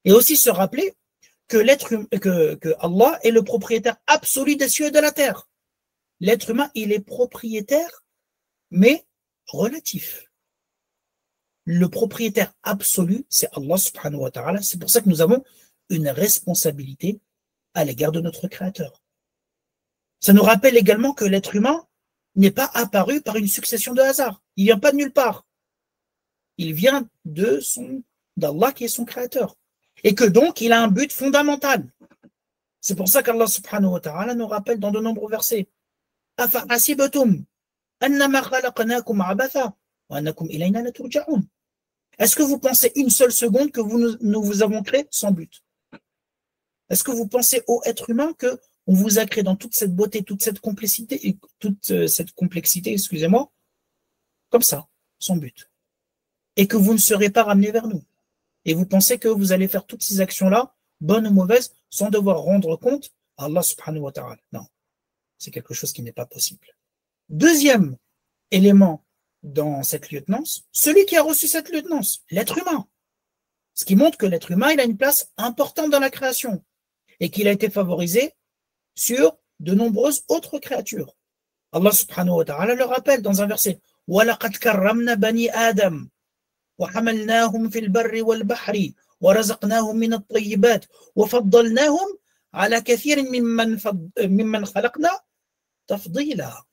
Et aussi se rappeler que Allah est le propriétaire absolu des cieux et de la terre. L'être humain, il est propriétaire, mais relatif. Le propriétaire absolu, c'est Allah subhanahu wa ta'ala. C'est pour ça que nous avons une responsabilité à l'égard de notre Créateur. Ça nous rappelle également que l'être humain n'est pas apparu par une succession de hasards. Il ne vient pas de nulle part. Il vient d'Allah qui est son Créateur. Et que donc, il a un but fondamental. C'est pour ça qu'Allah subhanahu wa ta'ala nous rappelle dans de nombreux versets. Est-ce que vous pensez une seule seconde que nous vous avons créé sans but? Est-ce que vous pensez au être humain que on vous a créé dans toute cette beauté, toute cette complexité, excusez-moi, comme ça, sans but, et que vous ne serez pas ramené vers nous? Et vous pensez que vous allez faire toutes ces actions-là, bonnes ou mauvaises, sans devoir rendre compte à Allah subhanahu wa ta'ala? Non, c'est quelque chose qui n'est pas possible. Deuxième élément dans cette lieutenance, celui qui a reçu cette lieutenance, l'être humain. Ce qui montre que l'être humain, il a une place importante dans la création et qu'il a été favorisé sur de nombreuses autres créatures. Allah subhanahu wa ta'ala le rappelle dans un verset وَلَقَدْ كَرَّمْنَا بَنِي آدَمَ وَحَمَلْنَاهُمْ فِي الْبَرِّ وَالْبَحْرِ وَرَزَقْناهُمْ مِنَ الطَّيِّبَاتِ وَفَضَّلْنَاهُمْ عَلَى كَثِيرٍ مِمَّنْ خَلَقْنَا تَفْضِيلًا.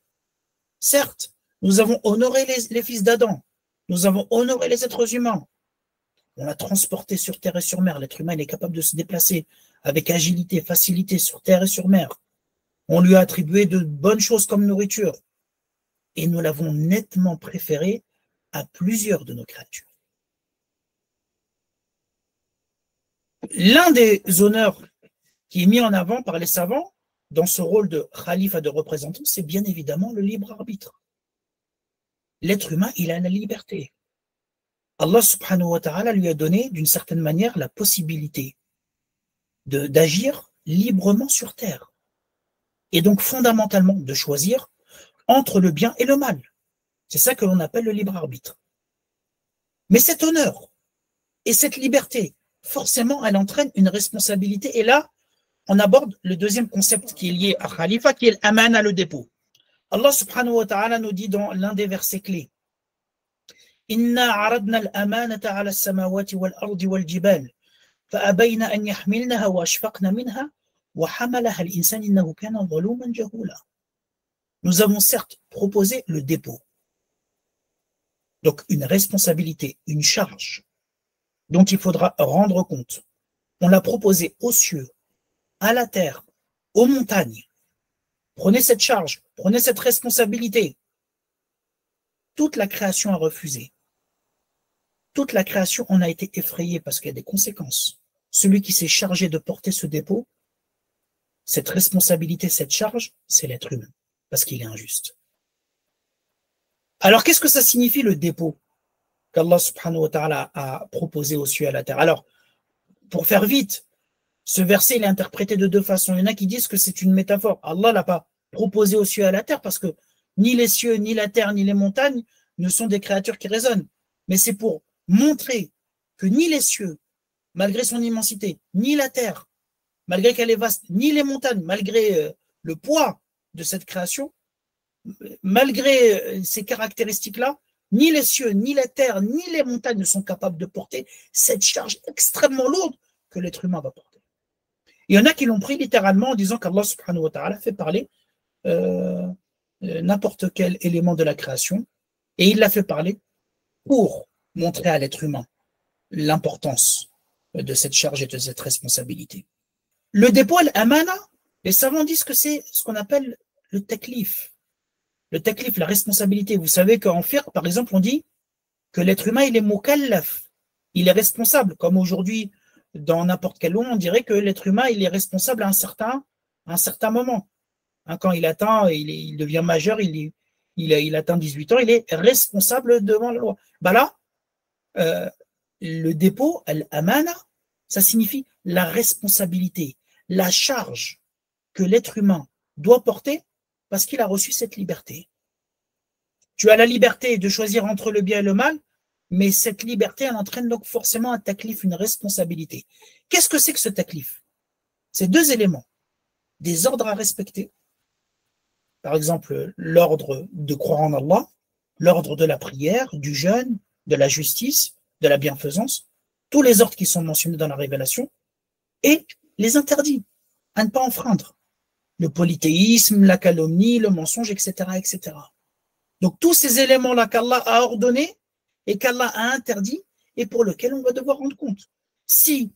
Certes, nous avons honoré les fils d'Adam, nous avons honoré les êtres humains. On l'a transporté sur terre et sur mer. L'être humain, il est capable de se déplacer avec agilité, facilité sur terre et sur mer. On lui a attribué de bonnes choses comme nourriture. Et nous l'avons nettement préféré à plusieurs de nos créatures. L'un des honneurs qui est mis en avant par les savants dans ce rôle de khalifa, de représentant, c'est bien évidemment le libre arbitre. L'être humain, il a la liberté. Allah subhanahu wa ta'ala lui a donné d'une certaine manière la possibilité d'agir librement sur terre. Et donc fondamentalement de choisir entre le bien et le mal. C'est ça que l'on appelle le libre arbitre. Mais cet honneur et cette liberté, forcément, elle entraîne une responsabilité. Et là, on aborde le deuxième concept qui est lié à Khalifa, qui est l'amana, le dépôt. Allah subhanahu wa ta'ala nous dit dans l'un des versets clés, Inna aradna al-amanata ala as-samawati wal-ardi wal-jibal, fa'abayna an yahmilnaha wa ashfaqna minha, wa hamalaha al-insan innahu kana zaluman jahula. Nous avons certes proposé le dépôt. Donc une responsabilité, une charge dont il faudra rendre compte. On l'a proposé aux cieux, à la terre, aux montagnes. Prenez cette charge, prenez cette responsabilité. Toute la création a refusé. Toute la création en a été effrayée parce qu'il y a des conséquences. Celui qui s'est chargé de porter ce dépôt, cette responsabilité, cette charge, c'est l'être humain, parce qu'il est injuste. Alors, qu'est-ce que ça signifie le dépôt qu'Allah subhanahu wa ta'ala a proposé aux cieux et à la terre? Alors, pour faire vite, ce verset il est interprété de deux façons. Il y en a qui disent que c'est une métaphore. Allah l'a pas proposé aux cieux et à la terre parce que ni les cieux, ni la terre, ni les montagnes ne sont des créatures qui raisonnent. Mais c'est pour montrer que ni les cieux, malgré son immensité, ni la terre, malgré qu'elle est vaste, ni les montagnes, malgré le poids de cette création, malgré ces caractéristiques-là, ni les cieux, ni la terre, ni les montagnes ne sont capables de porter cette charge extrêmement lourde que l'être humain va porter. Il y en a qui l'ont pris littéralement en disant qu'Allah subhanahu wa ta'ala fait parler n'importe quel élément de la création et il l'a fait parler pour montrer à l'être humain l'importance de cette charge et de cette responsabilité. Le dépôt, l'amana, les savants disent que c'est ce qu'on appelle le taklif. Le taklif, la responsabilité. Vous savez qu'en fiqh, par exemple, on dit que l'être humain, il est mukallaf, il est responsable, comme aujourd'hui, dans n'importe quelle loi, on dirait que l'être humain, il est responsable à un certain moment. Hein, quand il atteint, il devient majeur, il atteint 18 ans, il est responsable devant la loi. Bah là, le dépôt, l'amana, ça signifie la responsabilité, la charge que l'être humain doit porter parce qu'il a reçu cette liberté. Tu as la liberté de choisir entre le bien et le mal, mais cette liberté, elle entraîne donc forcément un taklif, une responsabilité. Qu'est-ce que c'est que ce taklif? C'est deux éléments. Des ordres à respecter. Par exemple, l'ordre de croire en Allah, l'ordre de la prière, du jeûne, de la justice, de la bienfaisance, tous les ordres qui sont mentionnés dans la révélation, et les interdits, à ne pas enfreindre. Le polythéisme, la calomnie, le mensonge, etc., etc. Donc tous ces éléments-là qu'Allah a ordonnés et qu'Allah a interdits et pour lesquels on va devoir rendre compte. Si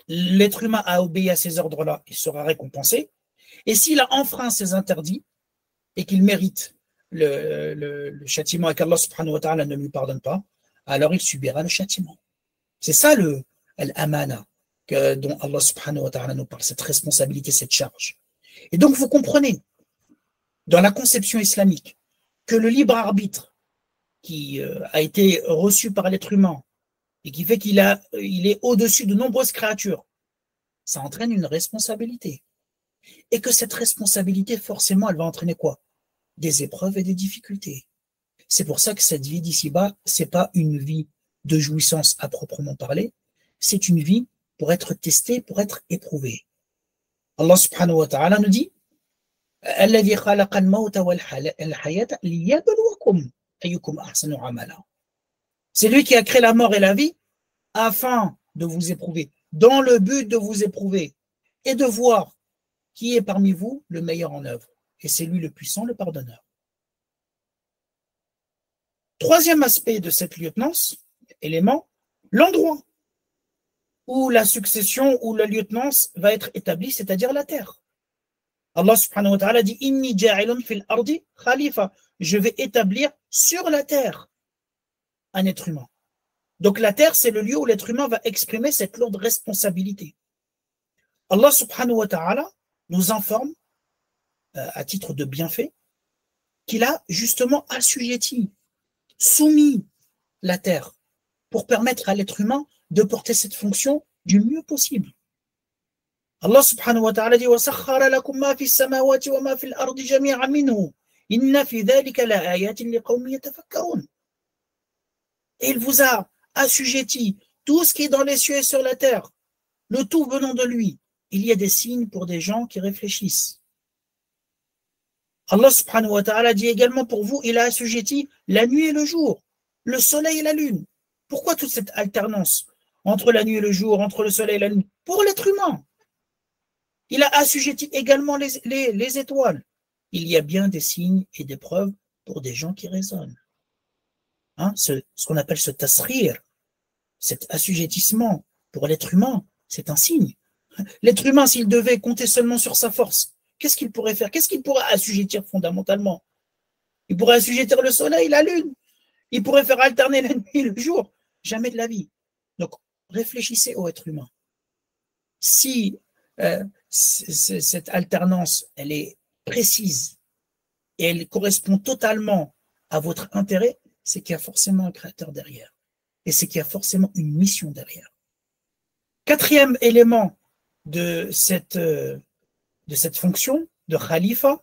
l'être humain a obéi à ces ordres-là, il sera récompensé. Et s'il a enfreint ces interdits et qu'il mérite le châtiment et qu'Allah subhanahu wa ta'ala ne lui pardonne pas, alors il subira le châtiment. C'est ça l'amana dont Allah subhanahu wa ta'ala nous parle, cette responsabilité, cette charge. Et donc vous comprenez, dans la conception islamique, que le libre arbitre qui a été reçu par l'être humain et qui fait qu'il est au-dessus de nombreuses créatures, ça entraîne une responsabilité. Et que cette responsabilité, forcément, elle va entraîner quoi? Des épreuves et des difficultés. C'est pour ça que cette vie d'ici-bas, c'est pas une vie de jouissance à proprement parler, c'est une vie pour être testée, pour être éprouvée. Allah subhanahu wa ta'ala nous dit الذي خلق الموت والحياة ليبلوكم أيكم أحسن عملا. C'est lui qui a créé la mort et la vie afin de vous éprouver, dans le but de vous éprouver et de voir qui est parmi vous le meilleur en œuvre. Et c'est lui le puissant, le pardonneur. Troisième aspect de cette lieutenance, élément, l'endroit où la succession ou la lieutenance va être établie, c'est-à-dire la terre. Allah subhanahu wa ta'ala dit Inni ja'ilun fil ardi khalifa. Je vais établir sur la terre un être humain. Donc la terre, c'est le lieu où l'être humain va exprimer cette lourde responsabilité. Allah subhanahu wa ta'ala nous informe, à titre de bienfait, qu'il a justement assujetti, soumis la terre pour permettre à l'être humain de porter cette fonction du mieux possible. Allah subhanahu wa ta'ala dit وَسَخَّرَ لَكُمْ مَا فِي السَّمَاوَاتِ وَمَا فِي الْأَرْضِ جَمِيعًا مِنْهُ Inna fi dhalika la ayatin liqawmin yatafakkarun. Et il vous a assujetti tout ce qui est dans les cieux et sur la terre, le tout venant de lui. Il y a des signes pour des gens qui réfléchissent. Allah subhanahu wa ta'ala dit également pour vous, il a assujetti la nuit et le jour, le soleil et la lune. Pourquoi toute cette alternance entre la nuit et le jour, entre le soleil et la lune? Pour l'être humain. Il a assujetti également les étoiles. Il y a bien des signes et des preuves pour des gens qui raisonnent. Hein, ce qu'on appelle ce tasrir, cet assujettissement pour l'être humain, c'est un signe. L'être humain, s'il devait compter seulement sur sa force, qu'est-ce qu'il pourrait faire? Qu'est-ce qu'il pourrait assujettir fondamentalement? Il pourrait assujettir le soleil, la lune. Il pourrait faire alterner la nuit et le jour. Jamais de la vie. Donc, réfléchissez au être humain. Si cette alternance, elle est précise et elle correspond totalement à votre intérêt, c'est qu'il y a forcément un créateur derrière. Et c'est qu'il y a forcément une mission derrière. Quatrième élément de cette fonction de khalifa,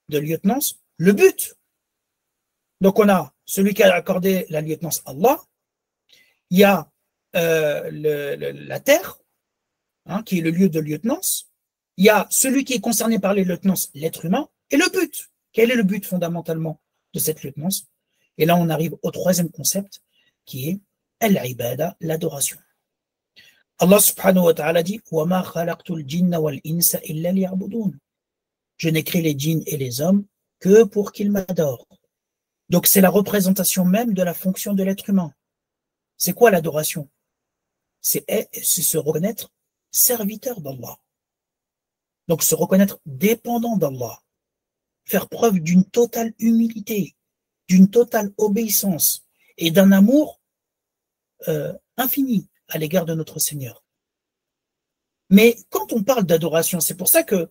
de lieutenance, le but. Donc on a celui qui a accordé la lieutenance Allah, il y a la terre, hein, qui est le lieu de lieutenance, il y a celui qui est concerné par les lieutenances, l'être humain, et le but. Quel est le but fondamentalement de cette lieutenance? Et là on arrive au troisième concept qui est al-ibada, l'adoration. Allah subhanahu wa ta'ala dit وَمَا خَلَقْتُ الْجِنَّ وَالْإِنسَ إِلَّا لِيَعْبُدُونَ. Je n'ai créé les djinns et les hommes que pour qu'ils m'adorent. Donc c'est la représentation même de la fonction de l'être humain. C'est quoi l'adoration? C'est se reconnaître serviteur d'Allah. Donc se reconnaître dépendant d'Allah. Faire preuve d'une totale humilité, d'une totale obéissance et d'un amour infini à l'égard de notre Seigneur. Mais quand on parle d'adoration, c'est pour ça que,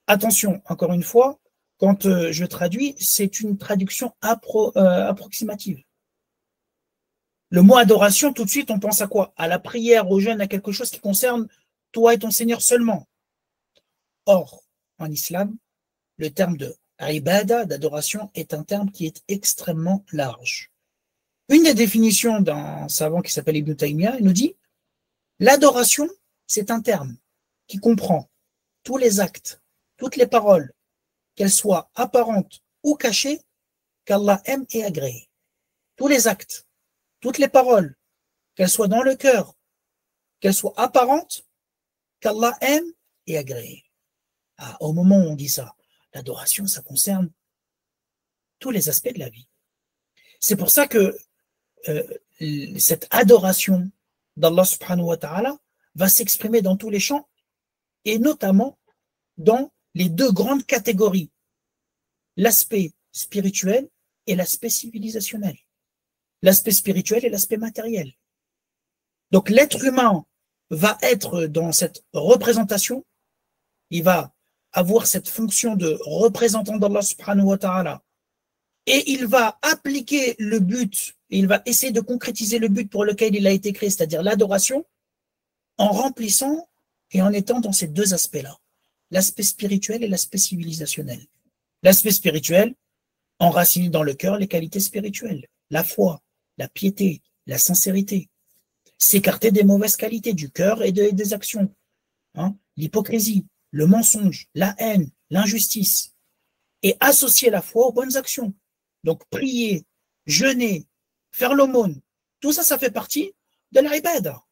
attention, encore une fois, quand je traduis, c'est une traduction approximative. Le mot adoration, tout de suite, on pense à quoi? À la prière, au jeûne, à quelque chose qui concerne toi et ton Seigneur seulement. Or, en islam, le terme de ibada, d'adoration, est un terme qui est extrêmement large. Une des définitions d'un savant qui s'appelle Ibn Taymiyyah, il nous dit l'adoration, c'est un terme qui comprend tous les actes, toutes les paroles, qu'elles soient apparentes ou cachées, qu'Allah aime et agrée. Tous les actes, toutes les paroles, qu'elles soient dans le cœur, qu'elles soient apparentes, qu'Allah aime et agrée. Ah, au moment où on dit ça, l'adoration, ça concerne tous les aspects de la vie. C'est pour ça que cette adoration d'Allah subhanahu wa ta'ala va s'exprimer dans tous les champs et notamment dans les deux grandes catégories, l'aspect spirituel et l'aspect civilisationnel, l'aspect spirituel et l'aspect matériel. Donc l'être humain va être dans cette représentation, il va avoir cette fonction de représentant d'Allah subhanahu wa ta'ala et il va appliquer le but, et il va essayer de concrétiser le but pour lequel il a été créé, c'est-à-dire l'adoration, en remplissant et en étant dans ces deux aspects-là, l'aspect spirituel et l'aspect civilisationnel. L'aspect spirituel, enraciné dans le cœur les qualités spirituelles, la foi, la piété, la sincérité, s'écarter des mauvaises qualités du cœur et des actions, hein, l'hypocrisie, le mensonge, la haine, l'injustice, et associer la foi aux bonnes actions. Donc prier, jeûner, faire l'aumône, tout ça, ça fait partie de l'ibada.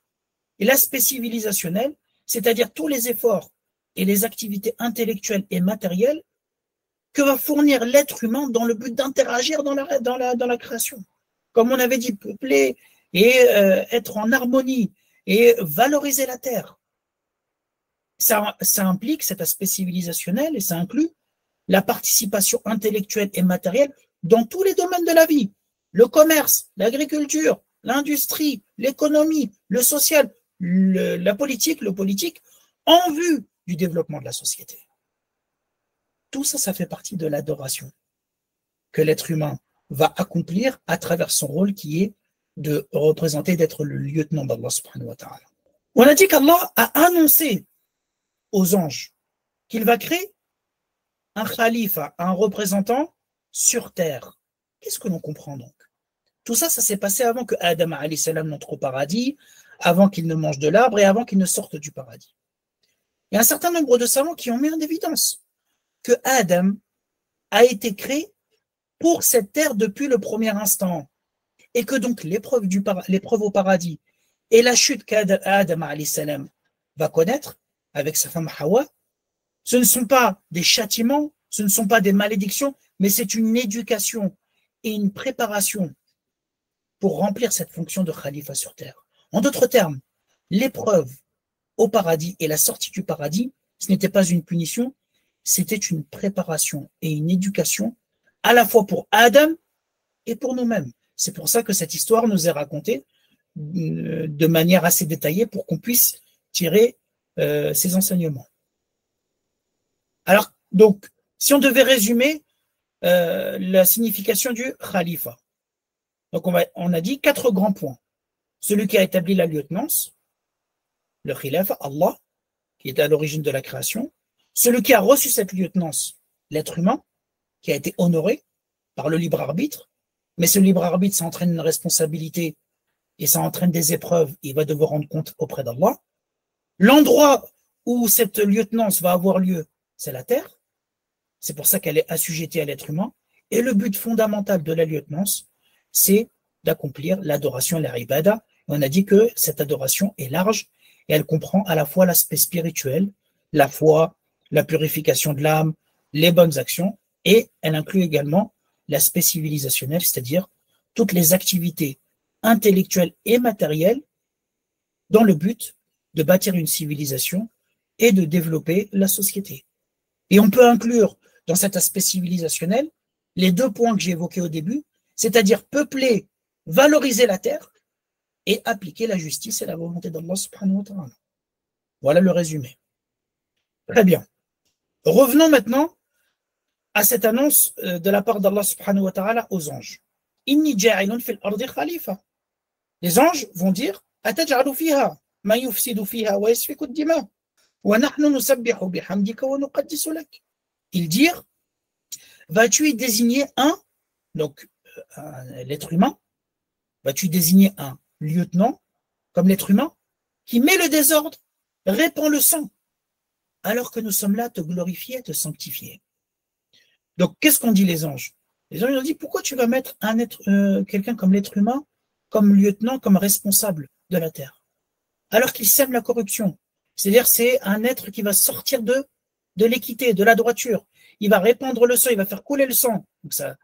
Et l'aspect civilisationnel, c'est-à-dire tous les efforts et les activités intellectuelles et matérielles que va fournir l'être humain dans le but d'interagir dans la création. Comme on avait dit, peupler et être en harmonie et valoriser la terre. Ça implique cet aspect civilisationnel et ça inclut la participation intellectuelle et matérielle dans tous les domaines de la vie. Le commerce, l'agriculture, l'industrie, l'économie, le social, la politique, le politique, en vue du développement de la société. Tout ça, ça fait partie de l'adoration que l'être humain va accomplir à travers son rôle qui est de représenter, d'être le lieutenant d'Allah subhanahu wa ta'ala. On a dit qu'Allah a annoncé aux anges qu'il va créer un khalifa, un représentant sur terre. Qu'est-ce que l'on comprend donc? Tout ça, ça s'est passé avant que Adam alayhi salam n'entre au paradis, avant qu'il ne mange de l'arbre et avant qu'il ne sorte du paradis. Il y a un certain nombre de savants qui ont mis en évidence que Adam a été créé pour cette terre depuis le premier instant et que donc l'épreuve au paradis et la chute qu'Adam alayhi salam va connaître avec sa femme Hawa, ce ne sont pas des châtiments, ce ne sont pas des malédictions, mais c'est une éducation et une préparation pour remplir cette fonction de khalifa sur terre. En d'autres termes, l'épreuve au paradis et la sortie du paradis, ce n'était pas une punition, c'était une préparation et une éducation à la fois pour Adam et pour nous-mêmes. C'est pour ça que cette histoire nous est racontée de manière assez détaillée pour qu'on puisse tirer ces enseignements. Alors, donc, si on devait résumer la signification du khalifa, donc on a dit 4 grands points. Celui qui a établi la lieutenance, le khilafa, Allah, qui est à l'origine de la création. Celui qui a reçu cette lieutenance, l'être humain, qui a été honoré par le libre arbitre, mais ce libre arbitre, ça entraîne une responsabilité et ça entraîne des épreuves, il va devoir rendre compte auprès d'Allah. L'endroit où cette lieutenance va avoir lieu, c'est la terre, c'est pour ça qu'elle est assujettie à l'être humain, et le but fondamental de la lieutenance, c'est d'accomplir l'adoration et la ibada. On a dit que cette adoration est large et elle comprend à la fois l'aspect spirituel, la foi, la purification de l'âme, les bonnes actions, et elle inclut également l'aspect civilisationnel, c'est-à-dire toutes les activités intellectuelles et matérielles dans le but de bâtir une civilisation et de développer la société. Et on peut inclure dans cet aspect civilisationnel les 2 points que j'ai évoqués au début, c'est-à-dire peupler, valoriser la terre et appliquer la justice et la volonté d'Allah subhanahu wa ta'ala. Voilà le résumé. Très bien. Revenons maintenant à cette annonce de la part d'Allah subhanahu wa ta'ala aux anges. Inni ja'ilun fil ardi khalifa. Les anges vont dire ataj'alu fiha ma yufsidu fiha wa yasfiku ad-dima wa nahnu nusabbihu bihamdika wa nuqaddisu lak. Ils dirent vas-tu y désigner donc l'être humain, vas-tu désigner un lieutenant comme l'être humain qui met le désordre, répand le sang, alors que nous sommes là à te glorifier, à te sanctifier. Donc, qu'est-ce qu'ont dit les anges? Les anges ont dit, pourquoi tu vas mettre quelqu'un comme l'être humain, comme lieutenant, comme responsable de la terre, alors qu'il sème la corruption? C'est-à-dire, c'est un être qui va sortir de l'équité, de la droiture. Il va répandre le sang, il va faire couler le sang. Donc, ça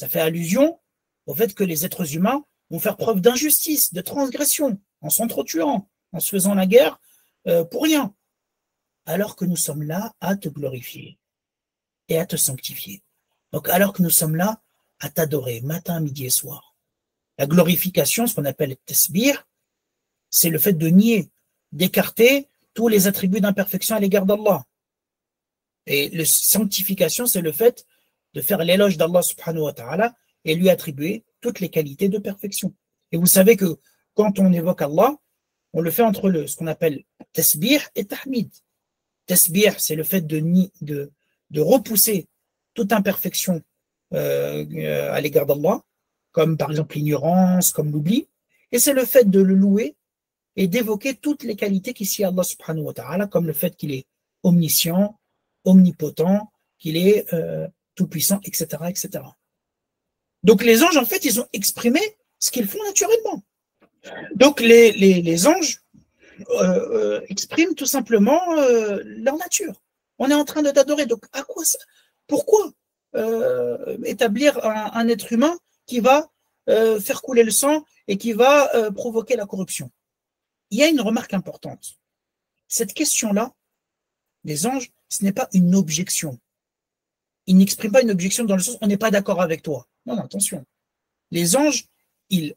fait allusion au fait que les êtres humains vont faire preuve d'injustice, de transgression, en s'entretuant, en se faisant la guerre pour rien, alors que nous sommes là à te glorifier et à te sanctifier. Donc, alors que nous sommes là à t'adorer matin, midi et soir. La glorification, ce qu'on appelle le tasbih, c'est le fait de nier, d'écarter tous les attributs d'imperfection à l'égard d'Allah. Et la sanctification, c'est le fait de faire l'éloge d'Allah subhanahu wa ta'ala et lui attribuer toutes les qualités de perfection. Et vous savez que quand on évoque Allah, on le fait entre ce qu'on appelle tasbih et tahmid. Tasbih, c'est le fait de repousser toute imperfection à l'égard d'Allah, comme par exemple l'ignorance, comme l'oubli, et c'est le fait de le louer et d'évoquer toutes les qualités qui s'y Allah subhanahu wa ta'ala, comme le fait qu'il est omniscient, omnipotent, qu'il est tout-puissant, etc., etc. Donc les anges, en fait, ils ont exprimé ce qu'ils font naturellement. Donc les anges expriment tout simplement leur nature. On est en train de t'adorer. Donc à quoi ça? Pourquoi établir un être humain qui va faire couler le sang et qui va provoquer la corruption? Il y a une remarque importante. Cette question-là, les anges, ce n'est pas une objection. Ils n'expriment pas une objection dans le sens on n'est pas d'accord avec toi. Non, attention. Les anges, ils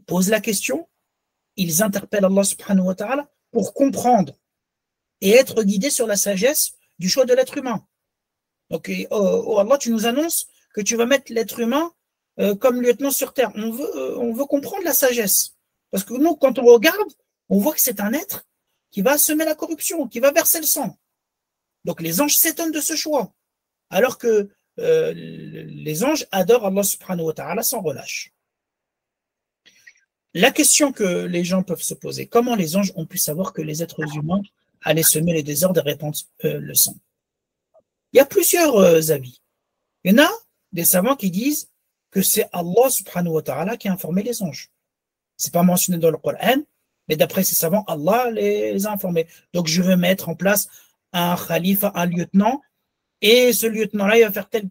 posent la question, ils interpellent Allah subhanahu wa ta'ala pour comprendre et être guidés sur la sagesse du choix de l'être humain. Donc, oh Allah, tu nous annonces que tu vas mettre l'être humain comme lieutenant sur terre. On veut comprendre la sagesse. Parce que nous, quand on regarde, on voit que c'est un être qui va semer la corruption, qui va verser le sang. Donc les anges s'étonnent de ce choix. Alors que les anges adorent Allah subhanahu wa ta'ala sans relâche. La question que les gens peuvent se poser, comment les anges ont pu savoir que les êtres humains allaient semer les désordres et répandre le sang? Il y a plusieurs avis. Il y en a des savants qui disent que c'est Allah subhanahu wa ta'ala qui a informé les anges. Ce n'est pas mentionné dans le Coran, mais d'après ces savants, Allah les a informés. Donc je vais mettre en place un khalifa, un lieutenant, et ce lieutenant-là, il va faire telle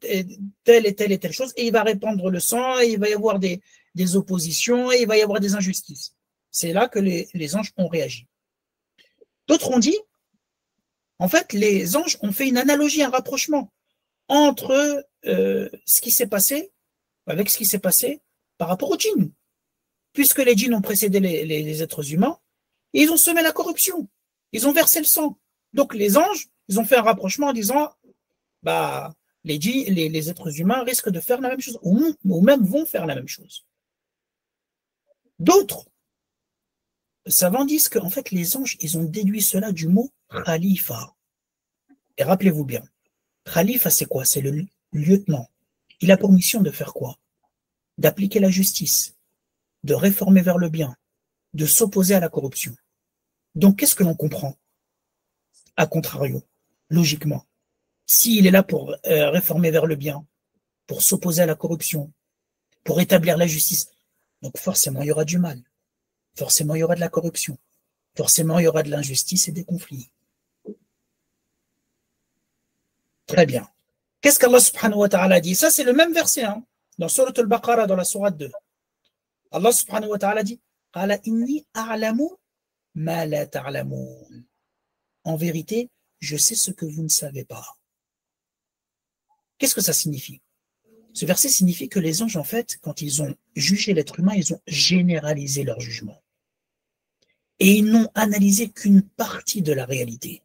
et telle chose, et il va répandre le sang, et il va y avoir des oppositions, et il va y avoir des injustices. C'est là que les anges ont réagi. D'autres ont dit, en fait, les anges ont fait une analogie, un rapprochement entre ce qui s'est passé, avec ce qui s'est passé par rapport aux djinns. Puisque les djinns ont précédé les êtres humains, et ils ont semé la corruption, ils ont versé le sang. Donc les anges, ils ont fait un rapprochement en disant, bah, les êtres humains risquent de faire la même chose, ou même vont faire la même chose. D'autres savants disent qu'en fait, les anges, ils ont déduit cela du mot khalifa. Et rappelez-vous bien, khalifa, c'est quoi? C'est le lieutenant. Il a pour mission de faire quoi? D'appliquer la justice, de réformer vers le bien, de s'opposer à la corruption. Donc, qu'est-ce que l'on comprend? A contrario, logiquement, s'il est là pour réformer vers le bien, pour s'opposer à la corruption, pour établir la justice, donc forcément, il y aura du mal. Forcément, il y aura de la corruption. Forcément, il y aura de l'injustice et des conflits. Très bien. Qu'est-ce qu'Allah subhanahu wa ta'ala dit? Ça, c'est le même verset, hein, dans Surat al-Baqarah, dans la sourate 2. Allah subhanahu wa ta'ala dit Qala inni a'lamu ma la ta'lamun. En vérité, je sais ce que vous ne savez pas. Qu'est-ce que ça signifie? Ce verset signifie que les anges, en fait, quand ils ont jugé l'être humain, ils ont généralisé leur jugement. Et ils n'ont analysé qu'une partie de la réalité.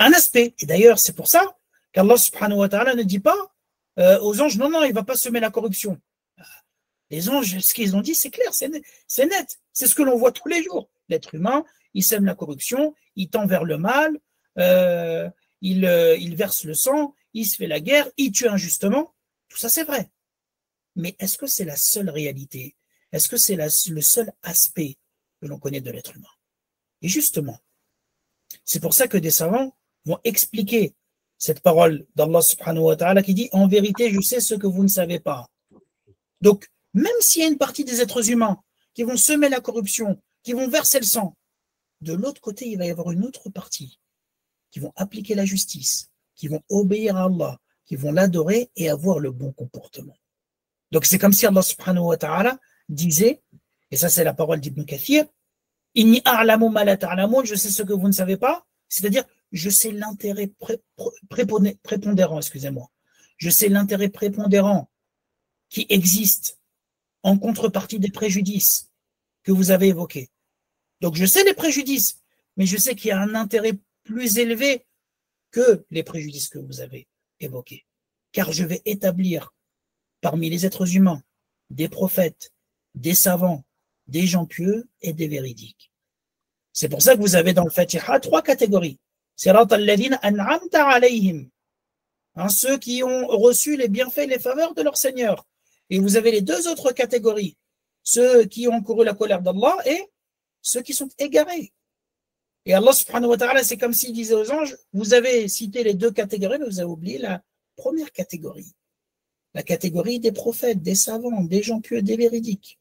Un aspect. Et d'ailleurs, c'est pour ça qu'Allah subhanahu wa ta'ala ne dit pas aux anges, non, non, il ne va pas semer la corruption. Les anges, ce qu'ils ont dit, c'est clair, c'est net. C'est ce que l'on voit tous les jours. L'être humain, il sème la corruption, il tend vers le mal, il verse le sang, il se fait la guerre, il tue injustement. Tout ça, c'est vrai. Mais est-ce que c'est la seule réalité? Est-ce que c'est le seul aspect que l'on connaît de l'être humain? Et justement, c'est pour ça que des savants vont expliquer cette parole d'Allah subhanahu wa ta'ala qui dit « En vérité, je sais ce que vous ne savez pas ». Donc, même s'il y a une partie des êtres humains qui vont semer la corruption, qui vont verser le sang, de l'autre côté, il va y avoir une autre partie qui vont appliquer la justice, qui vont obéir à Allah, qui vont l'adorer et avoir le bon comportement. Donc, c'est comme si Allah subhanahu wa ta'ala disait, et ça c'est la parole d'Ibn Kathir, « Inni a'lamu ma la ta'lamun » je sais ce que vous ne savez pas, c'est-à-dire, je sais l'intérêt prépondérant, excusez-moi. Je sais l'intérêt prépondérant qui existe en contrepartie des préjudices que vous avez évoqués. Donc, je sais les préjudices, mais je sais qu'il y a un intérêt plus élevé que les préjudices que vous avez évoqués. Car je vais établir parmi les êtres humains des prophètes, des savants, des gens pieux et des véridiques. C'est pour ça que vous avez dans le Fatiha 3 catégories. Sirata alladhina an'amta alayhim. Ceux qui ont reçu les bienfaits et les faveurs de leur Seigneur. Et vous avez les 2 autres catégories. Ceux qui ont couru la colère d'Allah et ceux qui sont égarés. Et Allah subhanahu wa ta'ala, c'est comme s'il disait aux anges, vous avez cité les 2 catégories, mais vous avez oublié la première catégorie. La catégorie des prophètes, des savants, des gens pieux, des véridiques.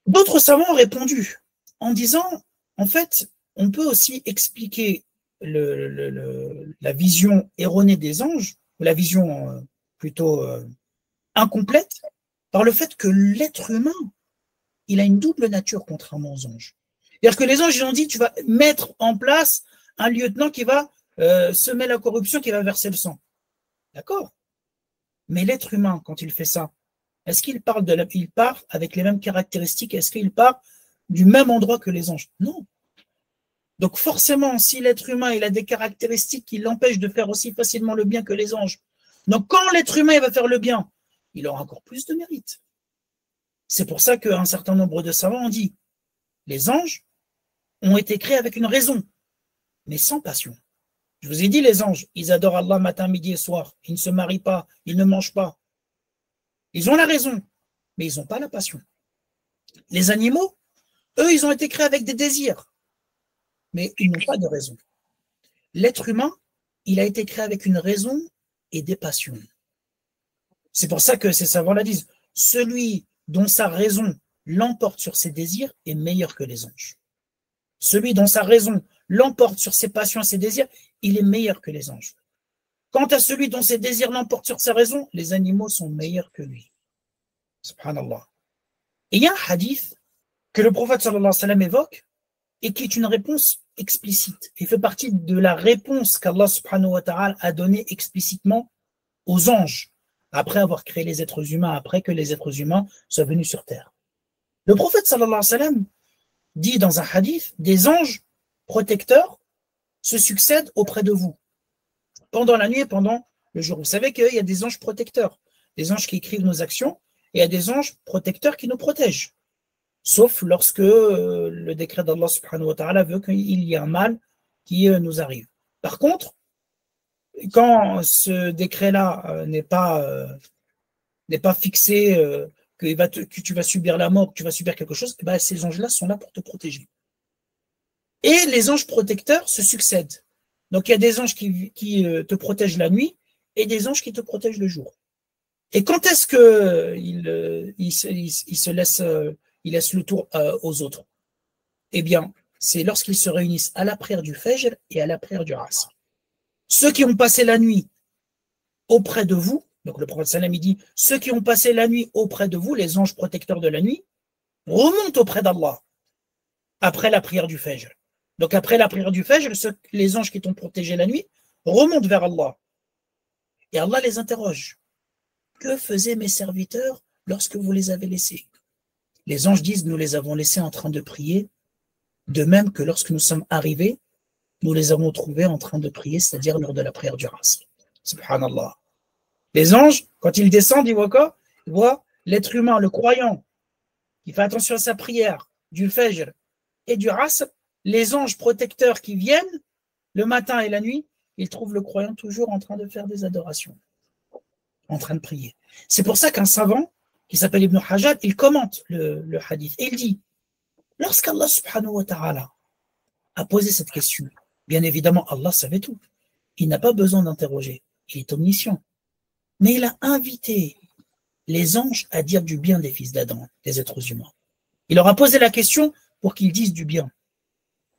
D'autres savants ont répondu en disant, en fait, on peut aussi expliquer la vision erronée des anges, ou la vision plutôt incomplète, par le fait que l'être humain, il a une double nature contrairement aux anges. C'est-à-dire que les anges, ils ont dit, tu vas mettre en place un lieutenant qui va semer la corruption, qui va verser le sang. D'accord? Mais l'être humain, quand il fait ça, est-ce qu'il part avec les mêmes caractéristiques? Est-ce qu'il part du même endroit que les anges? Non. Donc forcément, si l'être humain il a des caractéristiques qui l'empêchent de faire aussi facilement le bien que les anges, donc quand l'être humain il va faire le bien, il aura encore plus de mérite. C'est pour ça qu'un certain nombre de savants ont dit, les anges ont été créés avec une raison, mais sans passion. Je vous ai dit, les anges, ils adorent Allah matin, midi et soir. Ils ne se marient pas, ils ne mangent pas. Ils ont la raison, mais ils n'ont pas la passion. Les animaux, eux, ils ont été créés avec des désirs, mais ils n'ont pas de raison. L'être humain, il a été créé avec une raison et des passions. C'est pour ça que ces savants la disent. Celui dont sa raison l'emporte sur ses désirs est meilleur que les anges. Celui dont sa raison l'emporte sur ses passions et ses désirs, il est meilleur que les anges. Quant à celui dont ses désirs l'emportent sur sa raison, les animaux sont meilleurs que lui. Subhanallah. Et il y a un hadith que le prophète sallallahu alayhi wa sallam évoque et qui est une réponse explicite. Il fait partie de la réponse qu'Allah subhanahu wa ta'ala a donnée explicitement aux anges après avoir créé les êtres humains, après que les êtres humains soient venus sur terre. Le prophète sallallahu alayhi wa sallam dit dans un hadith, des anges protecteurs se succèdent auprès de vous pendant la nuit et pendant le jour. Vous savez qu'il y a des anges protecteurs, des anges qui écrivent nos actions, et il y a des anges protecteurs qui nous protègent. Sauf lorsque le décret d'Allah subhanahu wa ta'ala veut qu'il y ait un mal qui nous arrive. Par contre, quand ce décret-là n'est pas fixé, que tu vas subir la mort, que tu vas subir quelque chose, ben ces anges-là sont là pour te protéger. Et les anges protecteurs se succèdent. Donc il y a des anges qui te protègent la nuit et des anges qui te protègent le jour. Et quand est-ce qu'ils laissent le tour aux autres? Eh bien, c'est lorsqu'ils se réunissent à la prière du Fajr et à la prière du Asr. Ceux qui ont passé la nuit auprès de vous, donc le prophète sallam il dit, ceux qui ont passé la nuit auprès de vous, les anges protecteurs de la nuit, remontent auprès d'Allah après la prière du Fajr. Donc après la prière du Fajr, les anges qui t'ont protégé la nuit remontent vers Allah. Et Allah les interroge. Que faisaient mes serviteurs lorsque vous les avez laissés? Les anges disent, nous les avons laissés en train de prier, de même que lorsque nous sommes arrivés, nous les avons trouvés en train de prier, c'est-à-dire lors de la prière du Asr. Subhanallah. Les anges, quand ils descendent, ils voient quoi? Ils voient l'être humain, le croyant, qui fait attention à sa prière, du Fajr et du Asr. Les anges protecteurs qui viennent, le matin et la nuit, ils trouvent le croyant toujours en train de faire des adorations, en train de prier. C'est pour ça qu'un savant, qui s'appelle Ibn Hajar, il commente le hadith et il dit, lorsqu'Allah subhanahu wa ta'ala a posé cette question, bien évidemment Allah savait tout, il n'a pas besoin d'interroger, il est omniscient, mais il a invité les anges à dire du bien des fils d'Adam, des êtres humains. Il leur a posé la question pour qu'ils disent du bien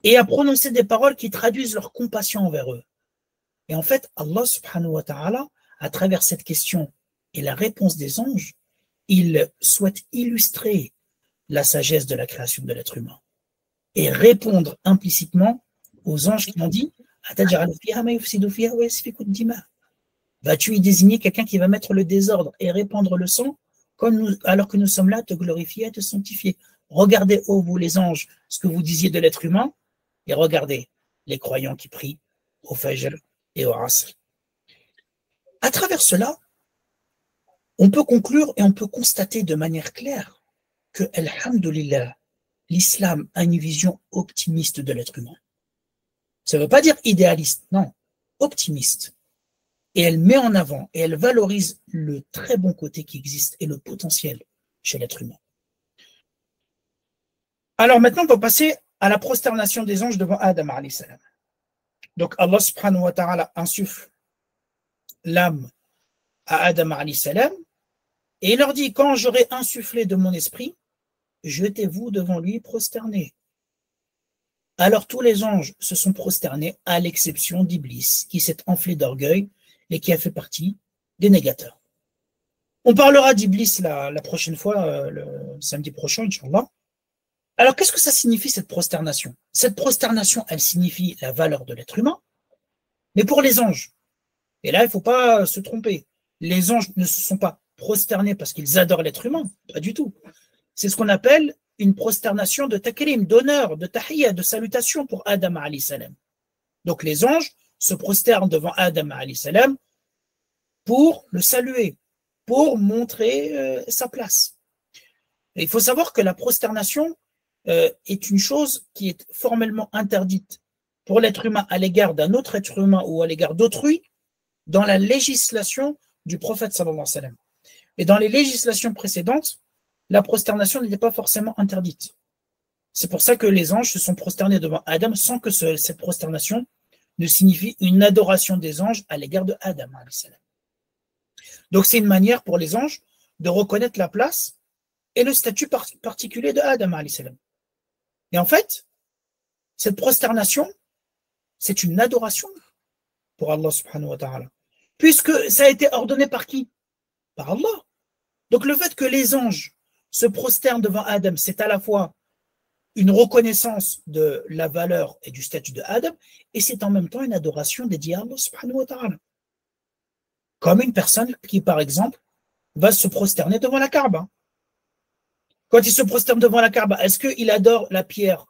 et à prononcer des paroles qui traduisent leur compassion envers eux. Et en fait, Allah subhanahu wa ta'ala, à travers cette question et la réponse des anges, il souhaite illustrer la sagesse de la création de l'être humain et répondre implicitement aux anges qui ont dit vas-tu y désigner quelqu'un qui va mettre le désordre et répandre le sang alors que nous sommes là à te glorifier, à te sanctifier? Regardez, ô vous les anges, ce que vous disiez de l'être humain, et regardez les croyants qui prient au Fajr et au Asr. À travers cela, on peut conclure et on peut constater de manière claire que, alhamdulillah, l'islam a une vision optimiste de l'être humain. Ça ne veut pas dire idéaliste, non, optimiste. Et elle met en avant et elle valorise le très bon côté qui existe et le potentiel chez l'être humain. Alors maintenant, on va passer à la prosternation des anges devant Adam alayhi salam. Donc Allah subhanahu wa ta'ala insuffle l'âme à Adam alayhi salam et il leur dit, quand j'aurai insufflé de mon esprit, jetez-vous devant lui prosternés. Alors tous les anges se sont prosternés à l'exception d'Iblis qui s'est enflé d'orgueil et qui a fait partie des négateurs. On parlera d'Iblis la prochaine fois, le samedi prochain, Inch'Allah. Alors, qu'est-ce que ça signifie, cette prosternation? Cette prosternation, elle signifie la valeur de l'être humain, mais pour les anges. Et là, il ne faut pas se tromper. Les anges ne se sont pas prosternés parce qu'ils adorent l'être humain, pas du tout. C'est ce qu'on appelle une prosternation de takrim, d'honneur, de tahiyya, de salutation pour Adam alayhi salam. Donc, les anges se prosternent devant Adam alayhi salam pour le saluer, pour montrer sa place. Et il faut savoir que la prosternation est une chose qui est formellement interdite pour l'être humain à l'égard d'un autre être humain ou à l'égard d'autrui dans la législation du prophète sallallahu alayhi wa sallam. Et dans les législations précédentes, la prosternation n'était pas forcément interdite. C'est pour ça que les anges se sont prosternés devant Adam sans que cette prosternation ne signifie une adoration des anges à l'égard de Adam alayhi salam. Donc c'est une manière pour les anges de reconnaître la place et le statut particulier de Adam alayhi salam. Et en fait, cette prosternation, c'est une adoration pour Allah subhanahu wa ta'ala. Puisque ça a été ordonné par qui? Par Allah. Donc le fait que les anges se prosternent devant Adam, c'est à la fois une reconnaissance de la valeur et du statut de Adam, et c'est en même temps une adoration dédiée à Allah subhanahu wa ta'ala. Comme une personne qui, par exemple, va se prosterner devant la Kaaba. Quand il se prosterne devant la Kaaba, est-ce qu'il adore la pierre,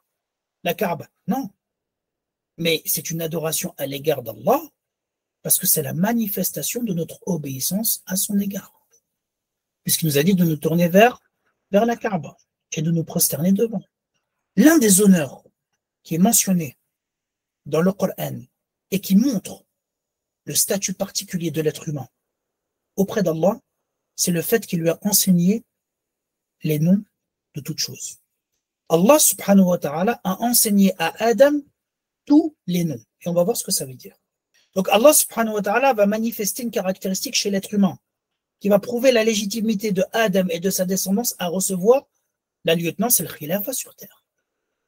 la Kaaba? Non. Mais c'est une adoration à l'égard d'Allah, parce que c'est la manifestation de notre obéissance à son égard. Puisqu'il nous a dit de nous tourner vers la Kaaba et de nous prosterner devant. L'un des honneurs qui est mentionné dans le Coran et qui montre le statut particulier de l'être humain auprès d'Allah, c'est le fait qu'il lui a enseigné les noms de toutes choses. Allah subhanahu wa ta'ala a enseigné à Adam tous les noms. Et on va voir ce que ça veut dire. Donc Allah subhanahu wa ta'ala va manifester une caractéristique chez l'être humain qui va prouver la légitimité de Adam et de sa descendance à recevoir la lieutenance et le khilafa sur terre.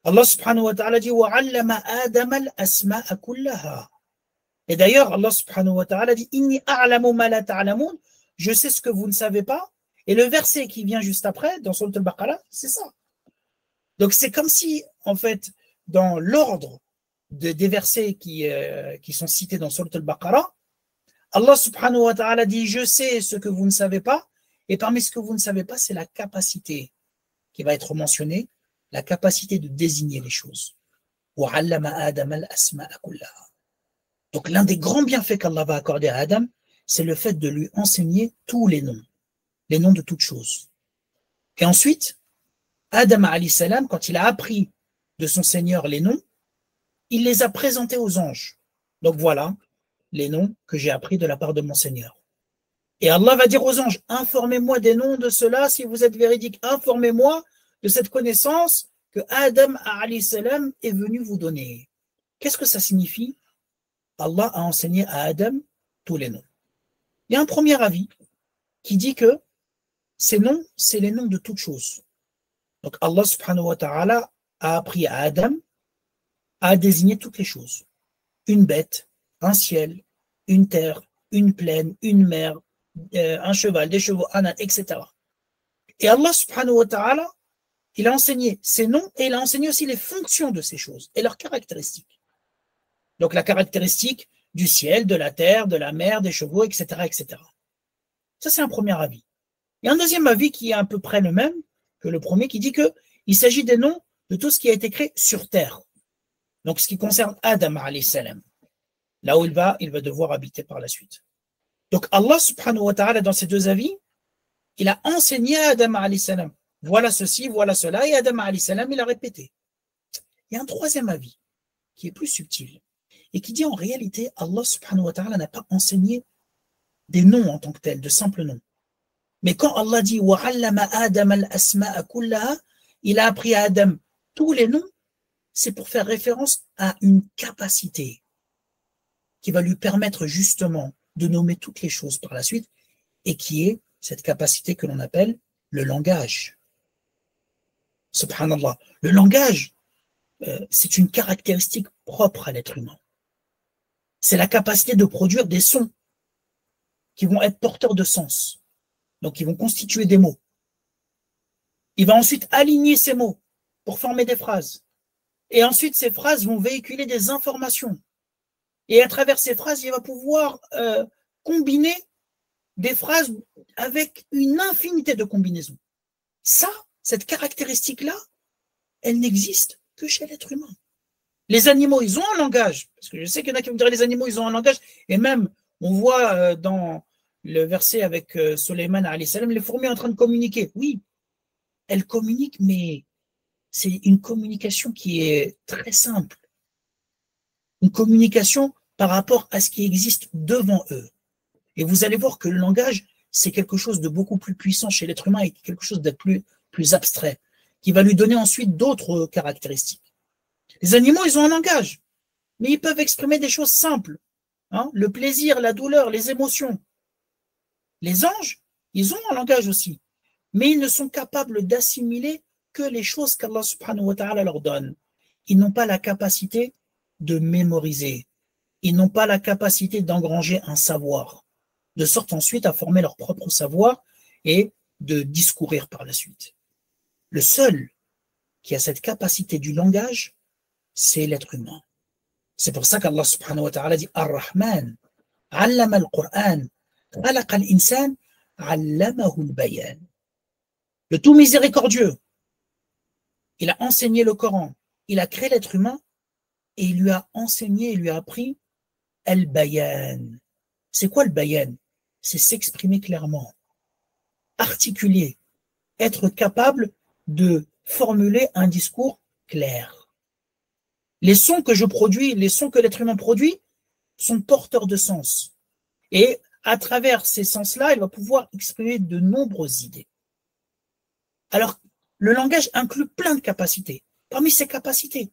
Allah subhanahu wa ta'ala dit وَعَلَّمَ آدَمَ الْأَسْمَاءَ كُلَّهَا. Et d'ailleurs, Allah subhanahu wa ta'ala dit إِنِّي أَعْلَمُ مَا لَا تَعْلَمُونَ. Je sais ce que vous ne savez pas. Et le verset qui vient juste après, dans Sourate Al-Baqarah, c'est ça. Donc c'est comme si, en fait, dans l'ordre des versets qui sont cités dans Sourate Al-Baqarah, Allah subhanahu wa ta'ala dit je sais ce que vous ne savez pas. Et parmi ce que vous ne savez pas, c'est la capacité qui va être mentionnée, la capacité de désigner les choses. Donc l'un des grands bienfaits qu'Allah va accorder à Adam, c'est le fait de lui enseigner tous les noms de toutes choses. Et ensuite, Adam alayhi salam, quand il a appris de son Seigneur les noms, il les a présentés aux anges. Donc voilà les noms que j'ai appris de la part de mon Seigneur. Et Allah va dire aux anges, informez-moi des noms de cela si vous êtes véridiques, informez-moi de cette connaissance que Adam alayhi salam est venu vous donner. Qu'est-ce que ça signifie? Allah a enseigné à Adam tous les noms. Il y a un premier avis qui dit que ces noms, c'est les noms de toutes choses. Donc Allah subhanahu wa ta'ala a appris à Adam à désigner toutes les choses. Une bête, un ciel, une terre, une plaine, une mer, un cheval, des chevaux, un âne, etc. Et Allah subhanahu wa ta'ala, il a enseigné ces noms et il a enseigné aussi les fonctions de ces choses et leurs caractéristiques. Donc la caractéristique du ciel, de la terre, de la mer, des chevaux, etc. etc. Ça, c'est un premier avis. Il y a un deuxième avis qui est à peu près le même que le premier, qui dit qu'il s'agit des noms de tout ce qui a été créé sur terre. Donc ce qui concerne Adam alayhi salam, là où il va devoir habiter par la suite. Donc Allah subhanahu wa ta'ala, dans ces deux avis, il a enseigné à Adam alayhi salam, voilà ceci, voilà cela, et Adam alayhi salam, il a répété. Il y a un troisième avis qui est plus subtil et qui dit en réalité, Allah subhanahu wa ta'ala n'a pas enseigné des noms en tant que tels, de simples noms. Mais quand Allah dit وَعَلَّمَ آدَمَ الْأَسْمَاءَ كُلَّهَا, il a appris à Adam tous les noms, c'est pour faire référence à une capacité qui va lui permettre justement de nommer toutes les choses par la suite et qui est cette capacité que l'on appelle le langage. Subhanallah. Le langage, c'est une caractéristique propre à l'être humain. C'est la capacité de produire des sons qui vont être porteurs de sens. Donc, ils vont constituer des mots. Il va ensuite aligner ces mots pour former des phrases. Et ensuite, ces phrases vont véhiculer des informations. Et à travers ces phrases, il va pouvoir combiner des phrases avec une infinité de combinaisons. Ça, cette caractéristique-là, elle n'existe que chez l'être humain. Les animaux, ils ont un langage. Parce que je sais qu'il y en a qui me diraient les animaux, ils ont un langage. Et même, on voit dans le verset avec Sulayman alayhi salam, les fourmis en train de communiquer. Oui, elles communiquent, mais c'est une communication qui est très simple. une communication par rapport à ce qui existe devant eux. Et vous allez voir que le langage, c'est quelque chose de beaucoup plus puissant chez l'être humain et quelque chose de plus abstrait, qui va lui donner ensuite d'autres caractéristiques. Les animaux, ils ont un langage, mais ils peuvent exprimer des choses simples, hein, le plaisir, la douleur, les émotions. Les anges, ils ont un langage aussi, mais ils ne sont capables d'assimiler que les choses qu'Allah subhanahu wa ta'ala leur donne. Ils n'ont pas la capacité de mémoriser, ils n'ont pas la capacité d'engranger un savoir, de sorte ensuite à former leur propre savoir et de discourir par la suite. Le seul qui a cette capacité du langage, c'est l'être humain. C'est pour ça qu'Allah subhanahu wa ta'ala dit Ar-Rahman, allama al-Qur'an, khalaqa al-insan, allamahu al-bayan. Le tout miséricordieux, il a enseigné le Coran, il a créé l'être humain et il lui a enseigné, il lui a appris al-bayan. C'est quoi le bayan? C'est s'exprimer clairement, articuler, être capable de formuler un discours clair. Les sons que je produis, les sons que l'être humain produit, sont porteurs de sens. Et à travers ces sens-là, il va pouvoir exprimer de nombreuses idées. Alors, le langage inclut plein de capacités. Parmi ces capacités,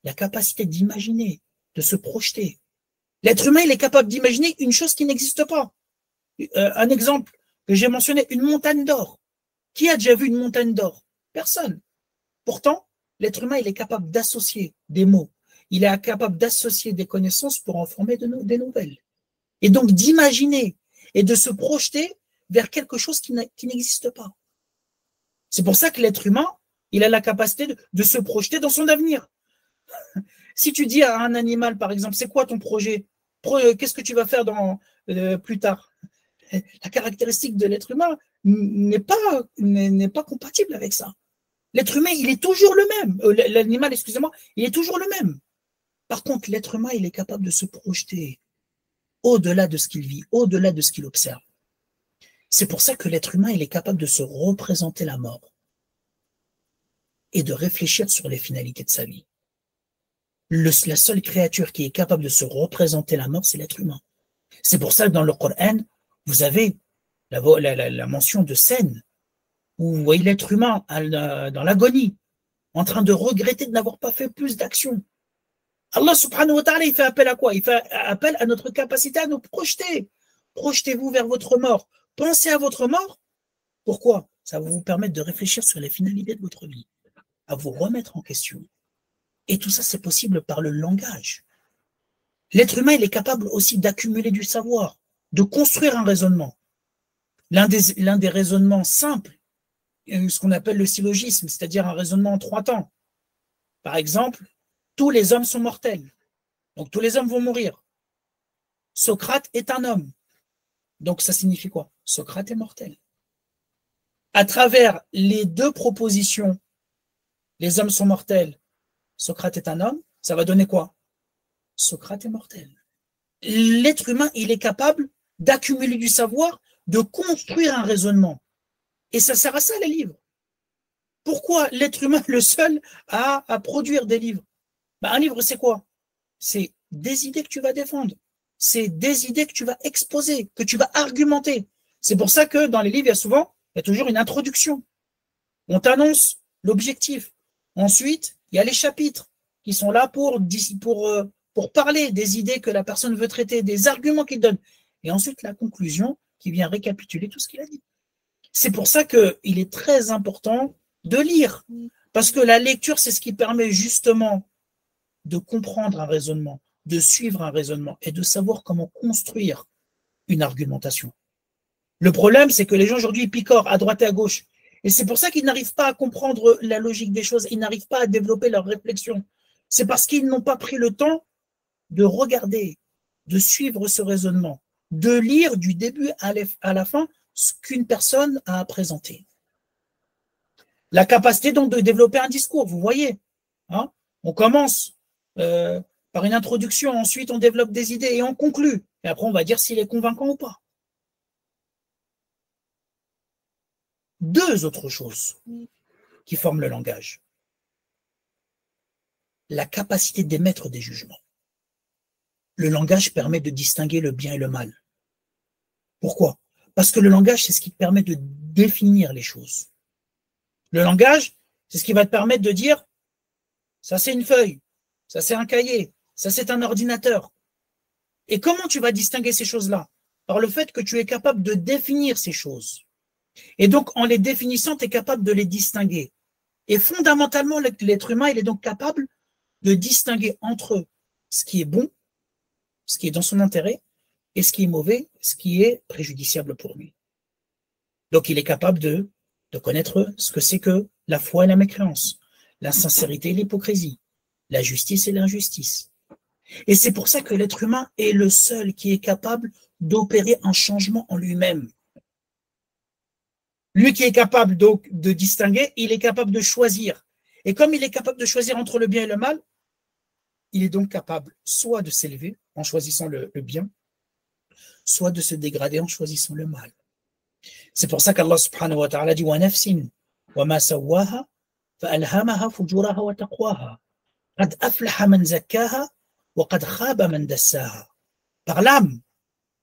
la capacité d'imaginer, de se projeter. L'être humain, il est capable d'imaginer une chose qui n'existe pas. Un exemple que j'ai mentionné, une montagne d'or. Qui a déjà vu une montagne d'or? Personne. Pourtant, l'être humain, il est capable d'associer des mots. Il est capable d'associer des connaissances pour en former des nouvelles. Et donc d'imaginer et de se projeter vers quelque chose qui n'existe pas. C'est pour ça que l'être humain, il a la capacité de se projeter dans son avenir. Si tu dis à un animal, par exemple, c'est quoi ton projet? Qu'est-ce que tu vas faire plus tard? La caractéristique de l'être humain n'est pas compatible avec ça. L'être humain, il est toujours le même. L'animal, excusez-moi, il est toujours le même. Par contre, l'être humain, il est capable de se projeter au-delà de ce qu'il vit, au-delà de ce qu'il observe. C'est pour ça que l'être humain, il est capable de se représenter la mort et de réfléchir sur les finalités de sa vie. La seule créature qui est capable de se représenter la mort, c'est l'être humain. C'est pour ça que dans le Coran, vous avez la mention de scènes où vous voyez l'être humain dans l'agonie, en train de regretter de n'avoir pas fait plus d'actions. Allah subhanahu wa ta'ala, il fait appel à quoi? Il fait appel à notre capacité à nous projeter. Projetez-vous vers votre mort. Pensez à votre mort. Pourquoi? Ça va vous permettre de réfléchir sur les finalités de votre vie, à vous remettre en question. Et tout ça, c'est possible par le langage. L'être humain, il est capable aussi d'accumuler du savoir, de construire un raisonnement. L'un des raisonnements simples, ce qu'on appelle le syllogisme, c'est-à-dire un raisonnement en 3 temps. Par exemple, tous les hommes sont mortels, donc tous les hommes vont mourir. Socrate est un homme, donc ça signifie quoi? Socrate est mortel. À travers les 2 propositions, les hommes sont mortels, Socrate est un homme, ça va donner quoi? Socrate est mortel. L'être humain, il est capable d'accumuler du savoir, de construire un raisonnement. Et ça sert à ça, les livres. Pourquoi l'être humain est le seul à produire des livres? Un livre, c'est quoi? C'est des idées que tu vas défendre. C'est des idées que tu vas exposer, que tu vas argumenter. C'est pour ça que dans les livres, il y a toujours une introduction. On t'annonce l'objectif. Ensuite, il y a les chapitres qui sont là pour parler des idées que la personne veut traiter, des arguments qu'il donne. Et ensuite, la conclusion qui vient récapituler tout ce qu'il a dit. C'est pour ça qu'il est très important de lire. Parce que la lecture, c'est ce qui permet justement de comprendre un raisonnement, de suivre un raisonnement et de savoir comment construire une argumentation. Le problème, c'est que les gens aujourd'hui picorent à droite et à gauche. Et c'est pour ça qu'ils n'arrivent pas à comprendre la logique des choses, ils n'arrivent pas à développer leur réflexion. C'est parce qu'ils n'ont pas pris le temps de regarder, de suivre ce raisonnement, de lire du début à la fin ce qu'une personne a à présenter. La capacité donc de développer un discours, vous voyez, hein, on commence par une introduction, ensuite on développe des idées et on conclut. Et après on va dire s'il est convaincant ou pas. 2 autres choses qui forment le langage. La capacité d'émettre des jugements. le langage permet de distinguer le bien et le mal. Pourquoi? Parce que le langage, c'est ce qui te permet de définir les choses. Le langage, c'est ce qui va te permettre de dire, ça c'est une feuille, ça c'est un cahier, ça c'est un ordinateur. Et comment tu vas distinguer ces choses-là? Par le fait que tu es capable de définir ces choses. Et donc, en les définissant, tu es capable de les distinguer. Et fondamentalement, l'être humain, il est donc capable de distinguer entre ce qui est bon, ce qui est dans son intérêt, et ce qui est mauvais, ce qui est préjudiciable pour lui. Donc, il est capable de connaître ce que c'est que la foi et la mécréance, la sincérité et l'hypocrisie, la justice et l'injustice. Et c'est pour ça que l'être humain est le seul qui est capable d'opérer un changement en lui-même. Lui qui est capable donc de distinguer, il est capable de choisir. Et comme il est capable de choisir entre le bien et le mal, il est donc capable soit de s'élever en choisissant le bien, soit de se dégrader en choisissant le mal. C'est pour ça qu'Allah subhanahu wa ta'ala dit wa nafsin wa ma sawaha fa alhamaha fujuraha wa taqwaha qad aflaha man zakkaha wa qad khaba man dassaha. Par l'âme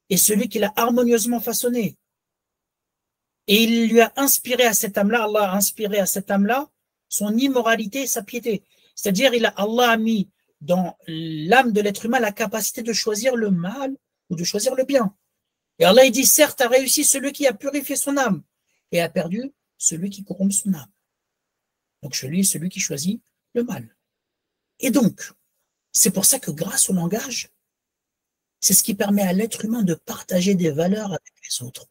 et celui qui l'a harmonieusement façonné. Et il lui a inspiré à cette âme-là, Allah a inspiré à cette âme-là son immoralité et sa piété. C'est-à-dire, Allah a mis dans l'âme de l'être humain la capacité de choisir le mal ou de choisir le bien. Et Allah il dit, certes, a réussi celui qui a purifié son âme et a perdu celui qui corrompt son âme. Donc, celui qui choisit le mal. Et donc, c'est pour ça que grâce au langage, c'est ce qui permet à l'être humain de partager des valeurs avec les autres.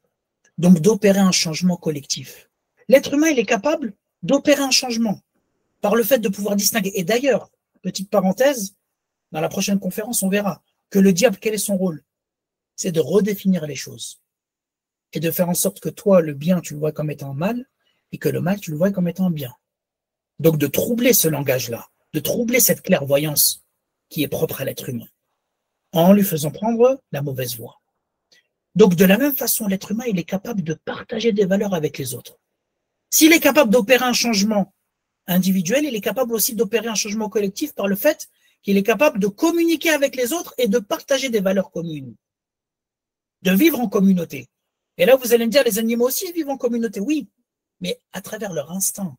Donc, d'opérer un changement collectif. L'être humain, il est capable d'opérer un changement par le fait de pouvoir distinguer. Et d'ailleurs, petite parenthèse, dans la prochaine conférence, on verra que le diable, quel est son rôle? C'est de redéfinir les choses et de faire en sorte que toi, le bien, tu le vois comme étant mal et que le mal, tu le vois comme étant bien. Donc, de troubler ce langage-là, de troubler cette clairvoyance qui est propre à l'être humain en lui faisant prendre la mauvaise voie. Donc, de la même façon, l'être humain, il est capable de partager des valeurs avec les autres. S'il est capable d'opérer un changement individuel, il est capable aussi d'opérer un changement collectif par le fait qu'il est capable de communiquer avec les autres et de partager des valeurs communes, de vivre en communauté. Et là, vous allez me dire, les animaux aussi vivent en communauté. Oui, mais à travers leur instinct.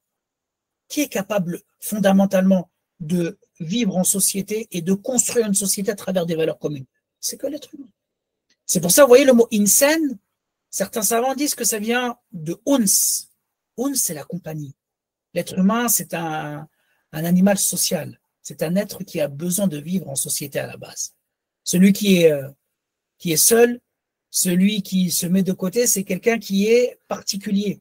Qui est capable fondamentalement de vivre en société et de construire une société à travers des valeurs communes? C'est que l'être humain. C'est pour ça, vous voyez, le mot insan, certains savants disent que ça vient de uns. Uns, c'est la compagnie. L'être humain, c'est un animal social. C'est un être qui a besoin de vivre en société à la base. Celui qui est seul, celui qui se met de côté, c'est quelqu'un qui est particulier.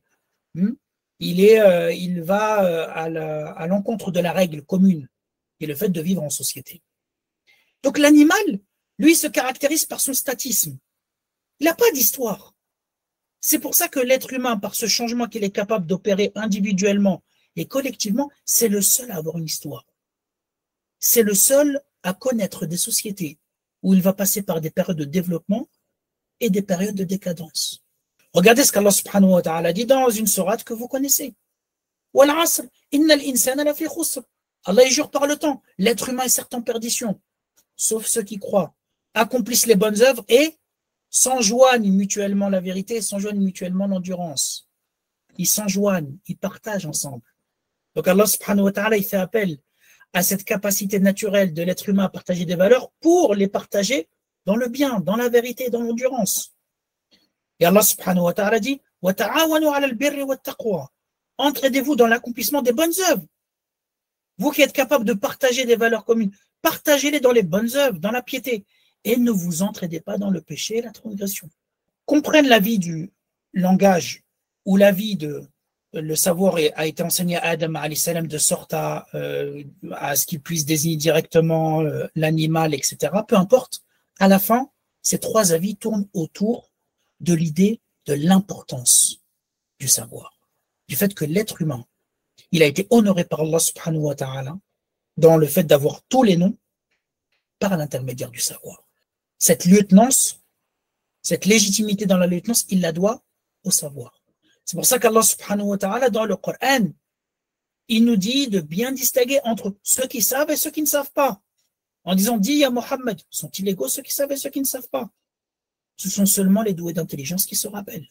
Il va à l'encontre de la règle commune, qui est le fait de vivre en société. Donc l'animal, lui, se caractérise par son statisme. Il n'a pas d'histoire. C'est pour ça que l'être humain, par ce changement qu'il est capable d'opérer individuellement et collectivement, c'est le seul à avoir une histoire. C'est le seul à connaître des sociétés où il va passer par des périodes de développement et des périodes de décadence. Regardez ce qu'Allah subhanahu wa ta'ala dit dans une sourate que vous connaissez. Allah il jure par le temps, l'être humain est certes en perdition, sauf ceux qui croient, accomplissent les bonnes œuvres et s'enjoignent mutuellement la vérité, s'enjoignent mutuellement l'endurance. Ils s'enjoignent, ils partagent ensemble. Donc Allah subhanahu wa ta'ala, il fait appel à cette capacité naturelle de l'être humain à partager des valeurs pour les partager dans le bien, dans la vérité, dans l'endurance. Et Allah subhanahu wa ta'ala dit entraidez-vous dans l'accomplissement des bonnes œuvres. Vous qui êtes capable de partager des valeurs communes, partagez-les dans les bonnes œuvres, dans la piété, et ne vous entraidez pas dans le péché et la transgression. Qu'on prenne la vie du langage ou la vie de le savoir a été enseigné à Adam alayhi salam de sorte à ce qu'il puisse désigner directement l'animal, etc. Peu importe, à la fin, ces trois avis tournent autour de l'idée de l'importance du savoir, du fait que l'être humain, il a été honoré par Allah subhanahu wa ta'ala dans le fait d'avoir tous les noms par l'intermédiaire du savoir. Cette lieutenance, cette légitimité dans la lieutenance, il la doit au savoir. C'est pour ça qu'Allah subhanahu wa ta'ala, dans le Coran, il nous dit de bien distinguer entre ceux qui savent et ceux qui ne savent pas. en disant, dis à Mohammed, sont-ils égaux ceux qui savent et ceux qui ne savent pas? Ce sont seulement les doués d'intelligence qui se rappellent.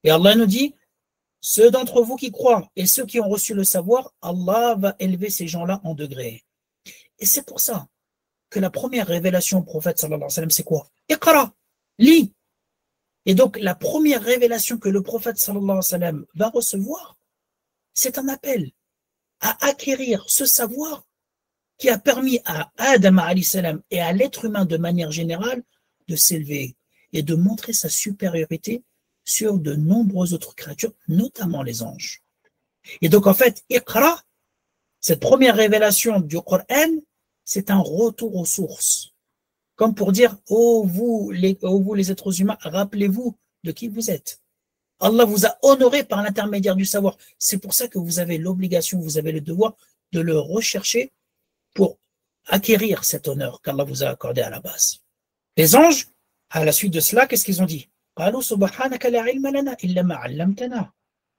Et Allah nous dit, ceux d'entre vous qui croient et ceux qui ont reçu le savoir, Allah va élever ces gens-là en degrés. Et c'est pour ça que la première révélation au prophète sallallahu alayhi wa sallam, c'est quoi? Iqra, lis. Et donc, la première révélation que le prophète sallallahu alayhi wa sallam va recevoir, c'est un appel à acquérir ce savoir qui a permis à Adam alayhi salam et à l'être humain de manière générale de s'élever et de montrer sa supériorité sur de nombreuses autres créatures, notamment les anges. Et donc, en fait, Iqra, cette première révélation du Coran, c'est un retour aux sources. Comme pour dire, oh vous les êtres humains, rappelez-vous de qui vous êtes. Allah vous a honoré par l'intermédiaire du savoir. C'est pour ça que vous avez l'obligation, vous avez le devoir de le rechercher pour acquérir cet honneur qu'Allah vous a accordé à la base. Les anges, à la suite de cela, qu'est-ce qu'ils ont dit?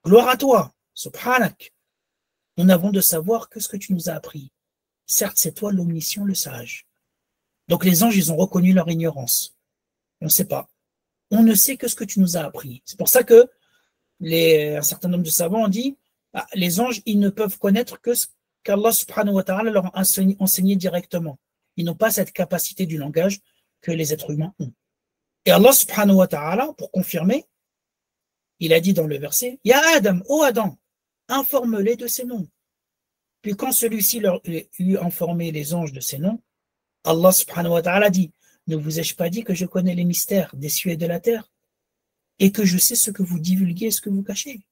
Gloire à toi, subhanak. Nous n'avons de savoir que ce que tu nous as appris. Certes, c'est toi l'omniscient, le sage. Donc les anges, ils ont reconnu leur ignorance. On ne sait pas. On ne sait que ce que tu nous as appris. C'est pour ça que un certain nombre de savants ont dit, les anges, ils ne peuvent connaître que ce qu'Allah subhanahu wa ta'ala leur a enseigné directement. Ils n'ont pas cette capacité du langage que les êtres humains ont. Et Allah subhanahu wa ta'ala, pour confirmer, il a dit dans le verset, Ya Adam, ô Adam, informe-les de ces noms. Puis quand celui-ci leur eut informé les anges de ces noms, Allah subhanahu wa ta'ala dit, ne vous ai-je pas dit que je connais les mystères des cieux et de la terre et que je sais ce que vous divulguez et ce que vous cachez.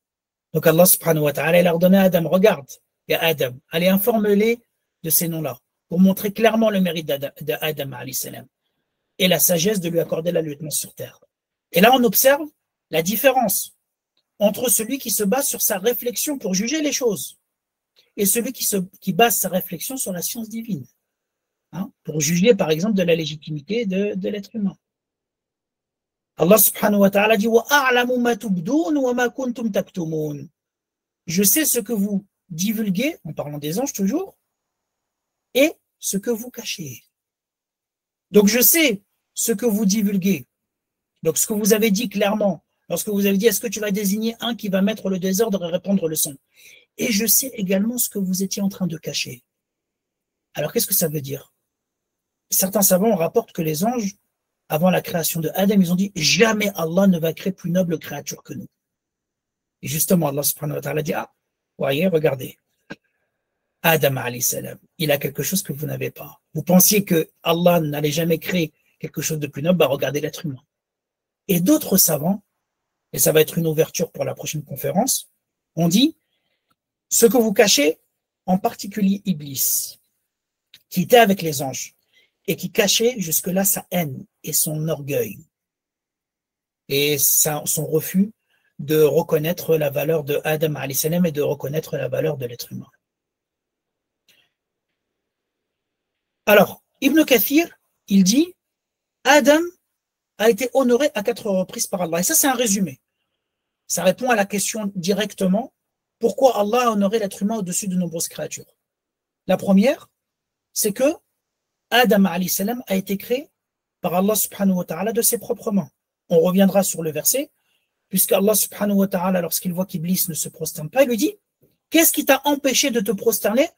Donc Allah subhanahu wa ta'ala il a ordonné à Adam, regarde, ya Adam, allez informe-les de ces noms-là pour montrer clairement le mérite d'Adam alayhi salam et la sagesse de lui accorder la lieutenance sur terre. Et là on observe la différence entre celui qui se base sur sa réflexion pour juger les choses et celui qui base sa réflexion sur la science divine. Pour juger par exemple de la légitimité de l'être humain. Allah subhanahu wa ta'ala dit وَأَعْلَمُ مَا تُبْدُونَ وَمَا كُنْتُمْ تَكْتُمُونَ. Je sais ce que vous divulguez, en parlant des anges toujours, et ce que vous cachez. Donc je sais ce que vous divulguez. Donc ce que vous avez dit clairement, lorsque vous avez dit est-ce que tu vas désigner un qui va mettre le désordre et répandre le son. Et je sais également ce que vous étiez en train de cacher. Alors qu'est-ce que ça veut dire? Certains savants rapportent que les anges, avant la création de Adam, ils ont dit jamais Allah ne va créer plus noble créature que nous. Et justement, Allah subhanahu wa ta'ala dit voyez, regardez, Adam alayhi salam, il a quelque chose que vous n'avez pas. Vous pensiez que Allah n'allait jamais créer quelque chose de plus noble, regardez l'être humain. Et d'autres savants, et ça va être une ouverture pour la prochaine conférence, ont dit ce que vous cachez, en particulier Iblis, qui était avec les anges, et qui cachait jusque-là sa haine et son orgueil et son refus de reconnaître la valeur de Adam alayhi salam et de reconnaître la valeur de l'être humain. Alors, Ibn Kathir, il dit Adam a été honoré à 4 reprises par Allah. Et ça, c'est un résumé. Ça répond à la question directement pourquoi Allah a honoré l'être humain au-dessus de nombreuses créatures. La première, c'est que Adam alayhi salam a été créé par Allah subhanahu wa ta'ala de ses propres mains. On reviendra sur le verset, puisque Allah subhanahu wa ta'ala, lorsqu'il voit qu'Iblis ne se prosterne pas, il lui dit qu'est-ce qui t'a empêché de te prosterner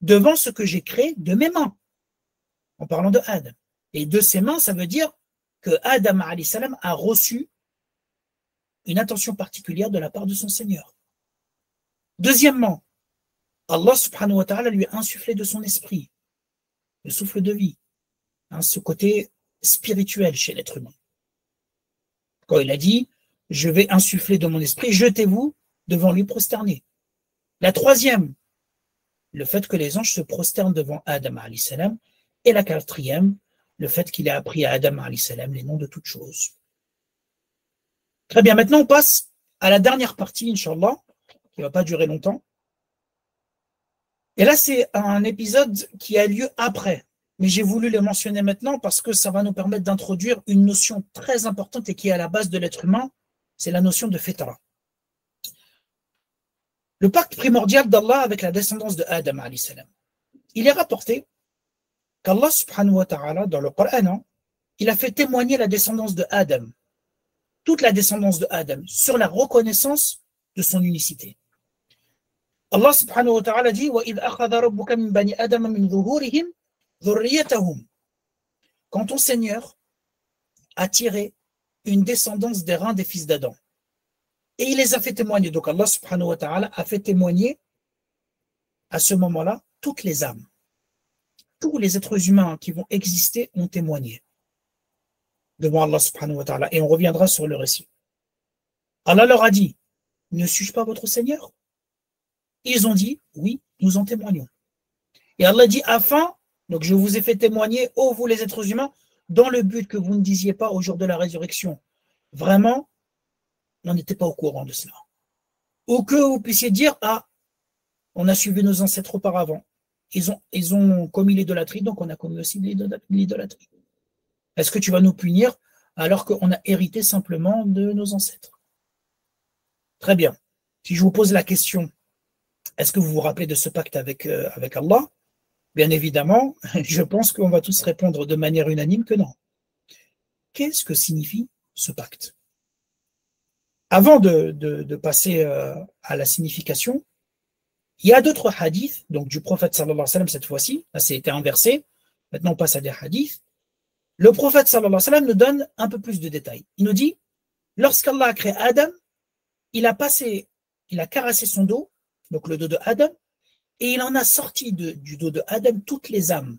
devant ce que j'ai créé de mes mains? En parlant de Adam. Et de ses mains, ça veut dire que Adam alayhi salam a reçu une attention particulière de la part de son Seigneur. Deuxièmement, Allah subhanahu wa ta'ala lui a insufflé de son esprit, le souffle de vie, ce côté spirituel chez l'être humain. Quand il a dit, je vais insuffler de mon esprit, jetez-vous devant lui prosterner. La troisième, le fait que les anges se prosternent devant Adam alayhi salam. Et la quatrième, le fait qu'il a appris à Adam alayhi salam les noms de toutes choses. Très bien, maintenant on passe à la dernière partie, Inch'Allah, qui ne va pas durer longtemps. Et là, c'est un épisode qui a lieu après. Mais j'ai voulu le mentionner maintenant parce que ça va nous permettre d'introduire une notion très importante et qui est à la base de l'être humain, c'est la notion de fitra. Le pacte primordial d'Allah avec la descendance de Adam alayhi salam. Il est rapporté qu'Allah subhanahu wa ta'ala, dans le Coran, il a fait témoigner la descendance de Adam, toute la descendance de Adam, sur la reconnaissance de son unicité. Allah subhanahu wa ta'ala dit وَإِذْ أَخَذَ رَبُّكَ مِنْ بَنِي آدَمَ مِنْ ظُهُورِهِمْ ذُرِّيَّتَهُمْ. Quand ton Seigneur a tiré une descendance des reins des fils d'Adam, et il les a fait témoigner. Donc Allah subhanahu wa ta'ala a fait témoigner à ce moment-là toutes les âmes. Tous les êtres humains qui vont exister ont témoigné devant Allah subhanahu wa ta'ala. Et on reviendra sur le récit. Allah leur a dit, ne suis-je pas votre Seigneur? Ils ont dit, oui, nous en témoignons. Et Allah dit, donc je vous ai fait témoigner, ô vous les êtres humains, dans le but que vous ne disiez pas au jour de la résurrection. Vraiment, on n'était pas au courant de cela. Ou que vous puissiez dire, on a suivi nos ancêtres auparavant. Ils ont commis l'idolâtrie, donc on a commis aussi l'idolâtrie. Est-ce que tu vas nous punir alors qu'on a hérité simplement de nos ancêtres? Très bien. Si je vous pose la question, est-ce que vous vous rappelez de ce pacte avec Allah? Bien évidemment, je pense qu'on va tous répondre de manière unanime que non. Qu'est-ce que signifie ce pacte? Avant de passer à la signification, il y a d'autres hadiths, donc du prophète sallallahu alayhi wa sallam cette fois-ci, là c'était inversé, maintenant on passe à des hadiths. Le prophète sallallahu alayhi wa sallam nous donne un peu plus de détails. Il nous dit, lorsqu'Allah a créé Adam, il a caressé son dos, donc le dos de Adam, et il en a sorti du dos de Adam toutes les âmes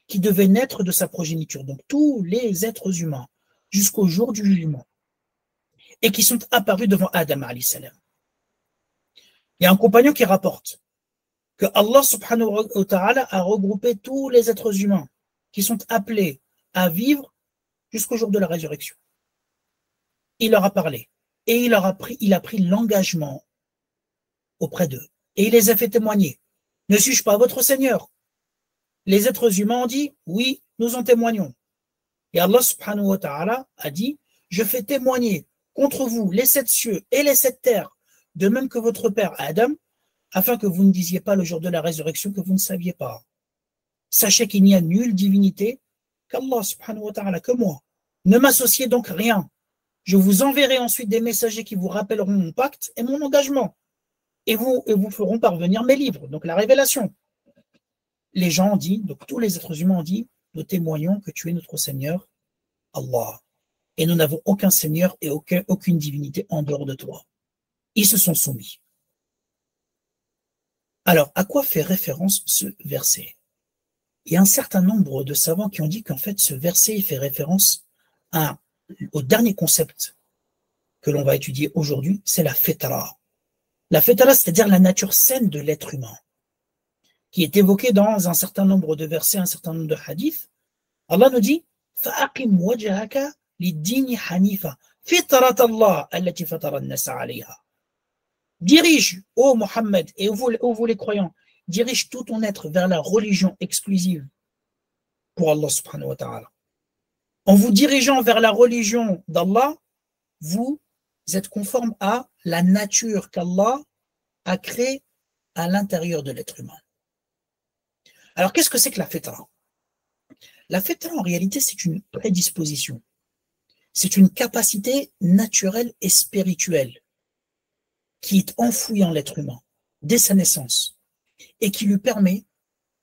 qui devaient naître de sa progéniture, donc tous les êtres humains, jusqu'au jour du jugement, et qui sont apparus devant Adam alayhi salam. Il y a un compagnon qui rapporte que Allah subhanahu wa ta'ala a regroupé tous les êtres humains qui sont appelés à vivre jusqu'au jour de la résurrection. Il leur a parlé et il a pris l'engagement auprès d'eux et il les a fait témoigner. Ne suis-je pas votre Seigneur? Les êtres humains ont dit, oui, nous en témoignons. Et Allah subhanahu wa ta'ala a dit, je fais témoigner contre vous les 7 cieux et les 7 terres, de même que votre père Adam, afin que vous ne disiez pas le jour de la résurrection que vous ne saviez pas. Sachez qu'il n'y a nulle divinité qu'Allah subhanahu wa ta'ala, que moi. Ne m'associez donc rien. Je vous enverrai ensuite des messagers qui vous rappelleront mon pacte et mon engagement, et vous feront parvenir mes livres, donc la révélation. Les gens ont dit, donc tous les êtres humains ont dit, nous témoignons que tu es notre Seigneur, Allah, et nous n'avons aucun Seigneur et aucune divinité en dehors de toi. Ils se sont soumis. Alors, à quoi fait référence ce verset? Il y a un certain nombre de savants qui ont dit qu'en fait, ce verset fait référence au dernier concept que l'on va étudier aujourd'hui, c'est la fitra. La fitra, c'est-à-dire la nature saine de l'être humain, qui est évoquée dans un certain nombre de versets, un certain nombre de hadiths. Allah nous dit فَأَقِمْ وَجْهَكَ لِلدِّينِ حَنِيفًا فِطْرَةَ اللَّهِ الَّتِي فَطَرَ النَّاسَ عَلَيْهَا. Dirige, ô Mohammed, et vous les croyants, dirige tout ton être vers la religion exclusive pour Allah subhanahu wa ta'ala. En vous dirigeant vers la religion d'Allah, vous êtes conforme à la nature qu'Allah a créée à l'intérieur de l'être humain. Alors, qu'est-ce que c'est que la fitra? La fitra, en réalité, c'est une prédisposition. C'est une capacité naturelle et spirituelle qui est enfouie en l'être humain dès sa naissance et qui lui permet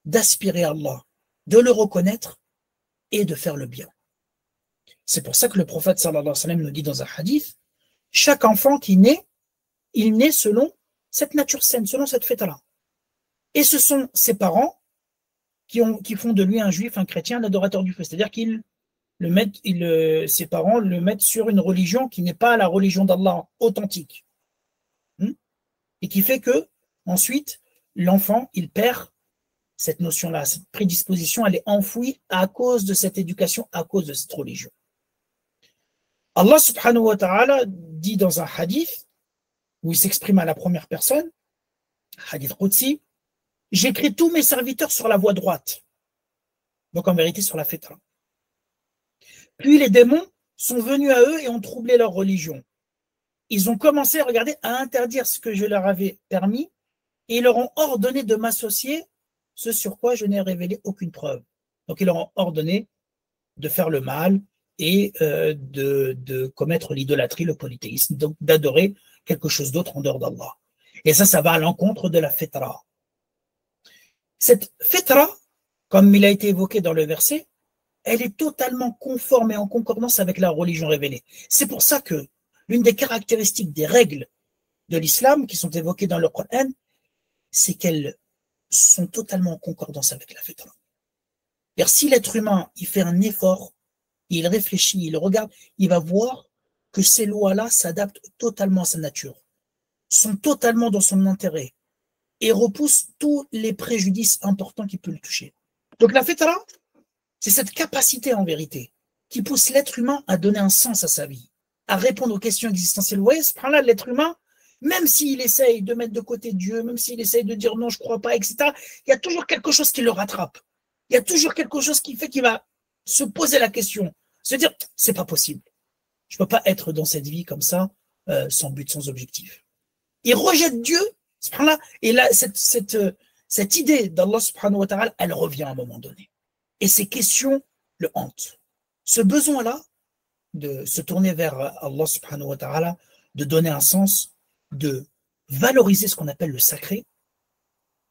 d'aspirer à Allah, de le reconnaître et de faire le bien. C'est pour ça que le prophète sallallahu alayhi wa sallam nous dit dans un hadith, chaque enfant qui naît, il naît selon cette nature saine, selon cette fitra. Et ce sont ses parents qui font de lui un juif, un chrétien, un adorateur du feu. C'est-à-dire ses parents le mettent sur une religion qui n'est pas la religion d'Allah authentique. Et qui fait que, ensuite, l'enfant, il perd cette notion-là, cette prédisposition, elle est enfouie à cause de cette éducation, à cause de cette religion. Allah subhanahu wa ta'ala dit dans un hadith, où il s'exprime à la première personne, hadith Qudsi, j'écris tous mes serviteurs sur la voie droite. Donc en vérité sur la fitra. Puis les démons sont venus à eux et ont troublé leur religion. Ils ont commencé, regardez, à interdire ce que je leur avais permis et ils leur ont ordonné de m'associer ce sur quoi je n'ai révélé aucune preuve. Donc il leur a ordonné de faire le mal et de commettre l'idolâtrie, le polythéisme, donc d'adorer quelque chose d'autre en dehors d'Allah. Et ça va à l'encontre de la fitra. Cette fitra, comme il a été évoqué dans le verset, elle est totalement conforme et en concordance avec la religion révélée. C'est pour ça que l'une des caractéristiques des règles de l'islam qui sont évoquées dans le Coran, c'est qu'elles sont totalement en concordance avec la fitra. C'est-à-dire, si l'être humain il fait un effort, il réfléchit, il regarde, il va voir que ces lois-là s'adaptent totalement à sa nature, sont totalement dans son intérêt et repoussent tous les préjudices importants qui peuvent le toucher. Donc la fitra, c'est cette capacité en vérité qui pousse l'être humain à donner un sens à sa vie, à répondre aux questions existentielles. Vous voyez, ce point-là, l'être humain, même s'il essaye de mettre de côté Dieu, même s'il essaye de dire non, je ne crois pas, etc., il y a toujours quelque chose qui le rattrape. Il y a toujours quelque chose qui fait qu'il va se poser la question, se dire, c'est pas possible. Je ne peux pas être dans cette vie comme ça, sans but, sans objectif. Il rejette Dieu, subhanallah, et là, cette idée d'Allah subhanahu wa ta'ala, elle revient à un moment donné. Et ces questions le hantent. Ce besoin-là de se tourner vers Allah subhanahu wa ta'ala, de donner un sens, de valoriser ce qu'on appelle le sacré,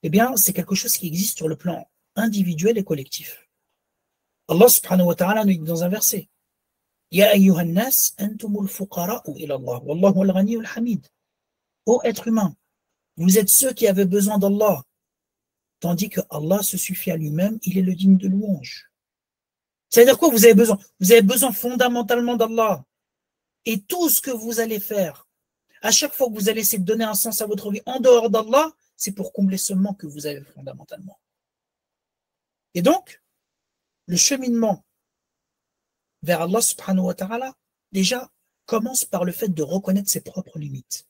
eh bien, c'est quelque chose qui existe sur le plan individuel et collectif. Allah subhanahu wa ta'ala nous dit dans un verset, Ya ayyuhan nas antumul fuqara'u ila Allah, wallahu al-ghaniyyul hamid. Ô être humain, vous êtes ceux qui avaient besoin d'Allah, tandis que Allah se suffit à lui-même, il est le digne de louange. C'est-à-dire quoi vous avez besoin? Vous avez besoin fondamentalement d'Allah. Et tout ce que vous allez faire, à chaque fois que vous allez essayer de donner un sens à votre vie en dehors d'Allah, c'est pour combler ce manque que vous avez fondamentalement. Et donc, le cheminement vers Allah subhanahu wa ta'ala, déjà, commence par le fait de reconnaître ses propres limites.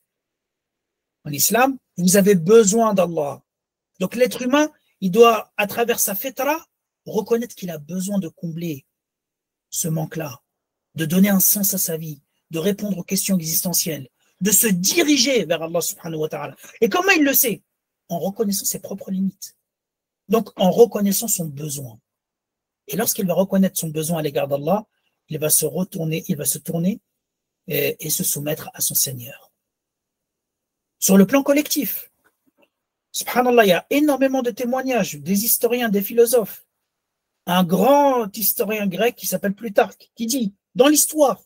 En islam, vous avez besoin d'Allah. Donc l'être humain, il doit, à travers sa fitra, reconnaître qu'il a besoin de combler ce manque-là, de donner un sens à sa vie, de répondre aux questions existentielles, de se diriger vers Allah subhanahu wa ta'ala. Et comment il le sait? En reconnaissant ses propres limites. Donc en reconnaissant son besoin. Et lorsqu'il va reconnaître son besoin à l'égard d'Allah, il va se retourner, il va se tourner et se soumettre à son Seigneur. Sur le plan collectif, subhanallah, il y a énormément de témoignages des historiens, des philosophes. Un grand historien grec qui s'appelle Plutarque, qui dit, dans l'histoire,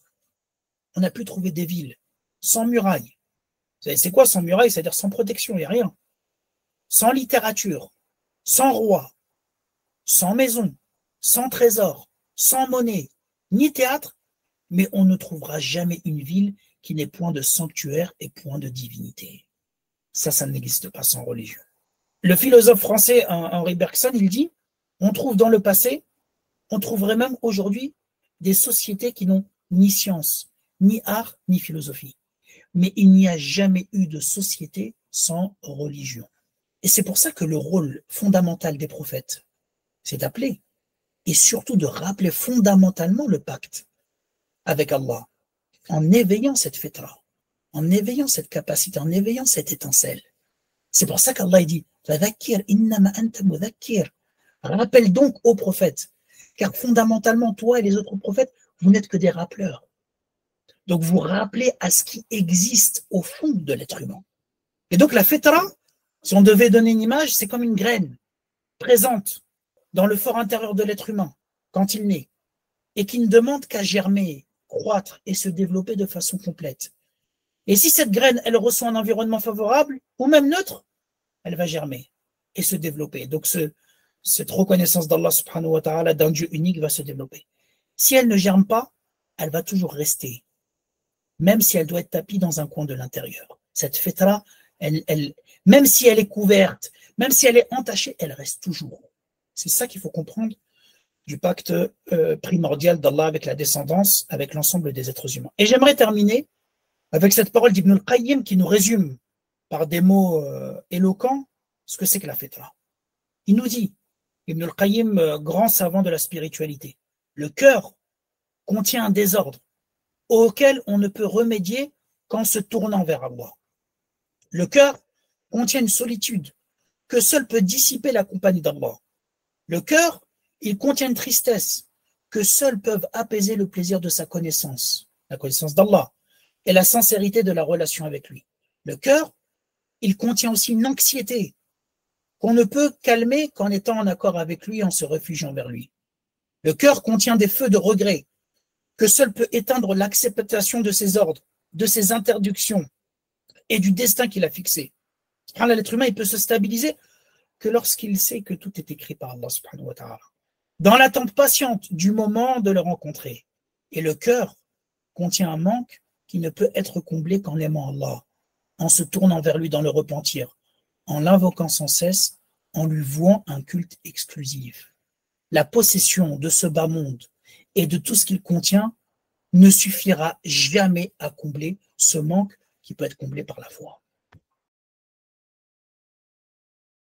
on a pu trouver des villes sans murailles. Vous savez, c'est quoi sans murailles? C'est-à-dire sans protection, il n'y a rien. Sans littérature, sans roi, sans maison, sans trésor, sans monnaie, ni théâtre, mais on ne trouvera jamais une ville qui n'ait point de sanctuaire et point de divinité. Ça n'existe pas sans religion. Le philosophe français Henri Bergson, il dit, on trouve dans le passé, on trouverait même aujourd'hui des sociétés qui n'ont ni science, ni art, ni philosophie. Mais il n'y a jamais eu de société sans religion. Et c'est pour ça que le rôle fondamental des prophètes, c'est d'appeler et surtout de rappeler fondamentalement le pacte avec Allah, en éveillant cette fitra, en éveillant cette capacité, en éveillant cette étincelle. C'est pour ça qu'Allah dit rappelle donc aux prophètes, car fondamentalement, toi et les autres prophètes, vous n'êtes que des rappeleurs. Donc vous rappelez à ce qui existe au fond de l'être humain. Et donc la fitra, si on devait donner une image, c'est comme une graine présente dans le fort intérieur de l'être humain quand il naît et qui ne demande qu'à germer, croître et se développer de façon complète. Et si cette graine, elle reçoit un environnement favorable ou même neutre, elle va germer et se développer. Donc cette reconnaissance d'Allah subhanahu wa ta'ala, d'un Dieu unique, va se développer. Si elle ne germe pas, elle va toujours rester, même si elle doit être tapie dans un coin de l'intérieur. Cette fitra, même si elle est couverte, même si elle est entachée, elle reste toujours. C'est ça qu'il faut comprendre du pacte primordial d'Allah avec la descendance, avec l'ensemble des êtres humains. Et j'aimerais terminer avec cette parole d'Ibn al-Qayyim qui nous résume par des mots éloquents ce que c'est que la fitra. Il nous dit, Ibn al-Qayyim, grand savant de la spiritualité, le cœur contient un désordre auquel on ne peut remédier qu'en se tournant vers Allah. Le cœur contient une solitude que seul peut dissiper la compagnie d'Allah. Le cœur, il contient une tristesse que seuls peuvent apaiser le plaisir de sa connaissance, la connaissance d'Allah, et la sincérité de la relation avec lui. Le cœur, il contient aussi une anxiété qu'on ne peut calmer qu'en étant en accord avec lui, en se réfugiant vers lui. Le cœur contient des feux de regret que seul peut éteindre l'acceptation de ses ordres, de ses interdictions et du destin qu'il a fixé. L'être humain, il peut se stabiliser que lorsqu'il sait que tout est écrit par Allah subhanahu wa ta'ala, dans l'attente patiente du moment de le rencontrer. Et le cœur contient un manque qui ne peut être comblé qu'en aimant Allah, en se tournant vers lui dans le repentir, en l'invoquant sans cesse, en lui vouant un culte exclusif. La possession de ce bas monde et de tout ce qu'il contient ne suffira jamais à combler ce manque qui peut être comblé par la foi.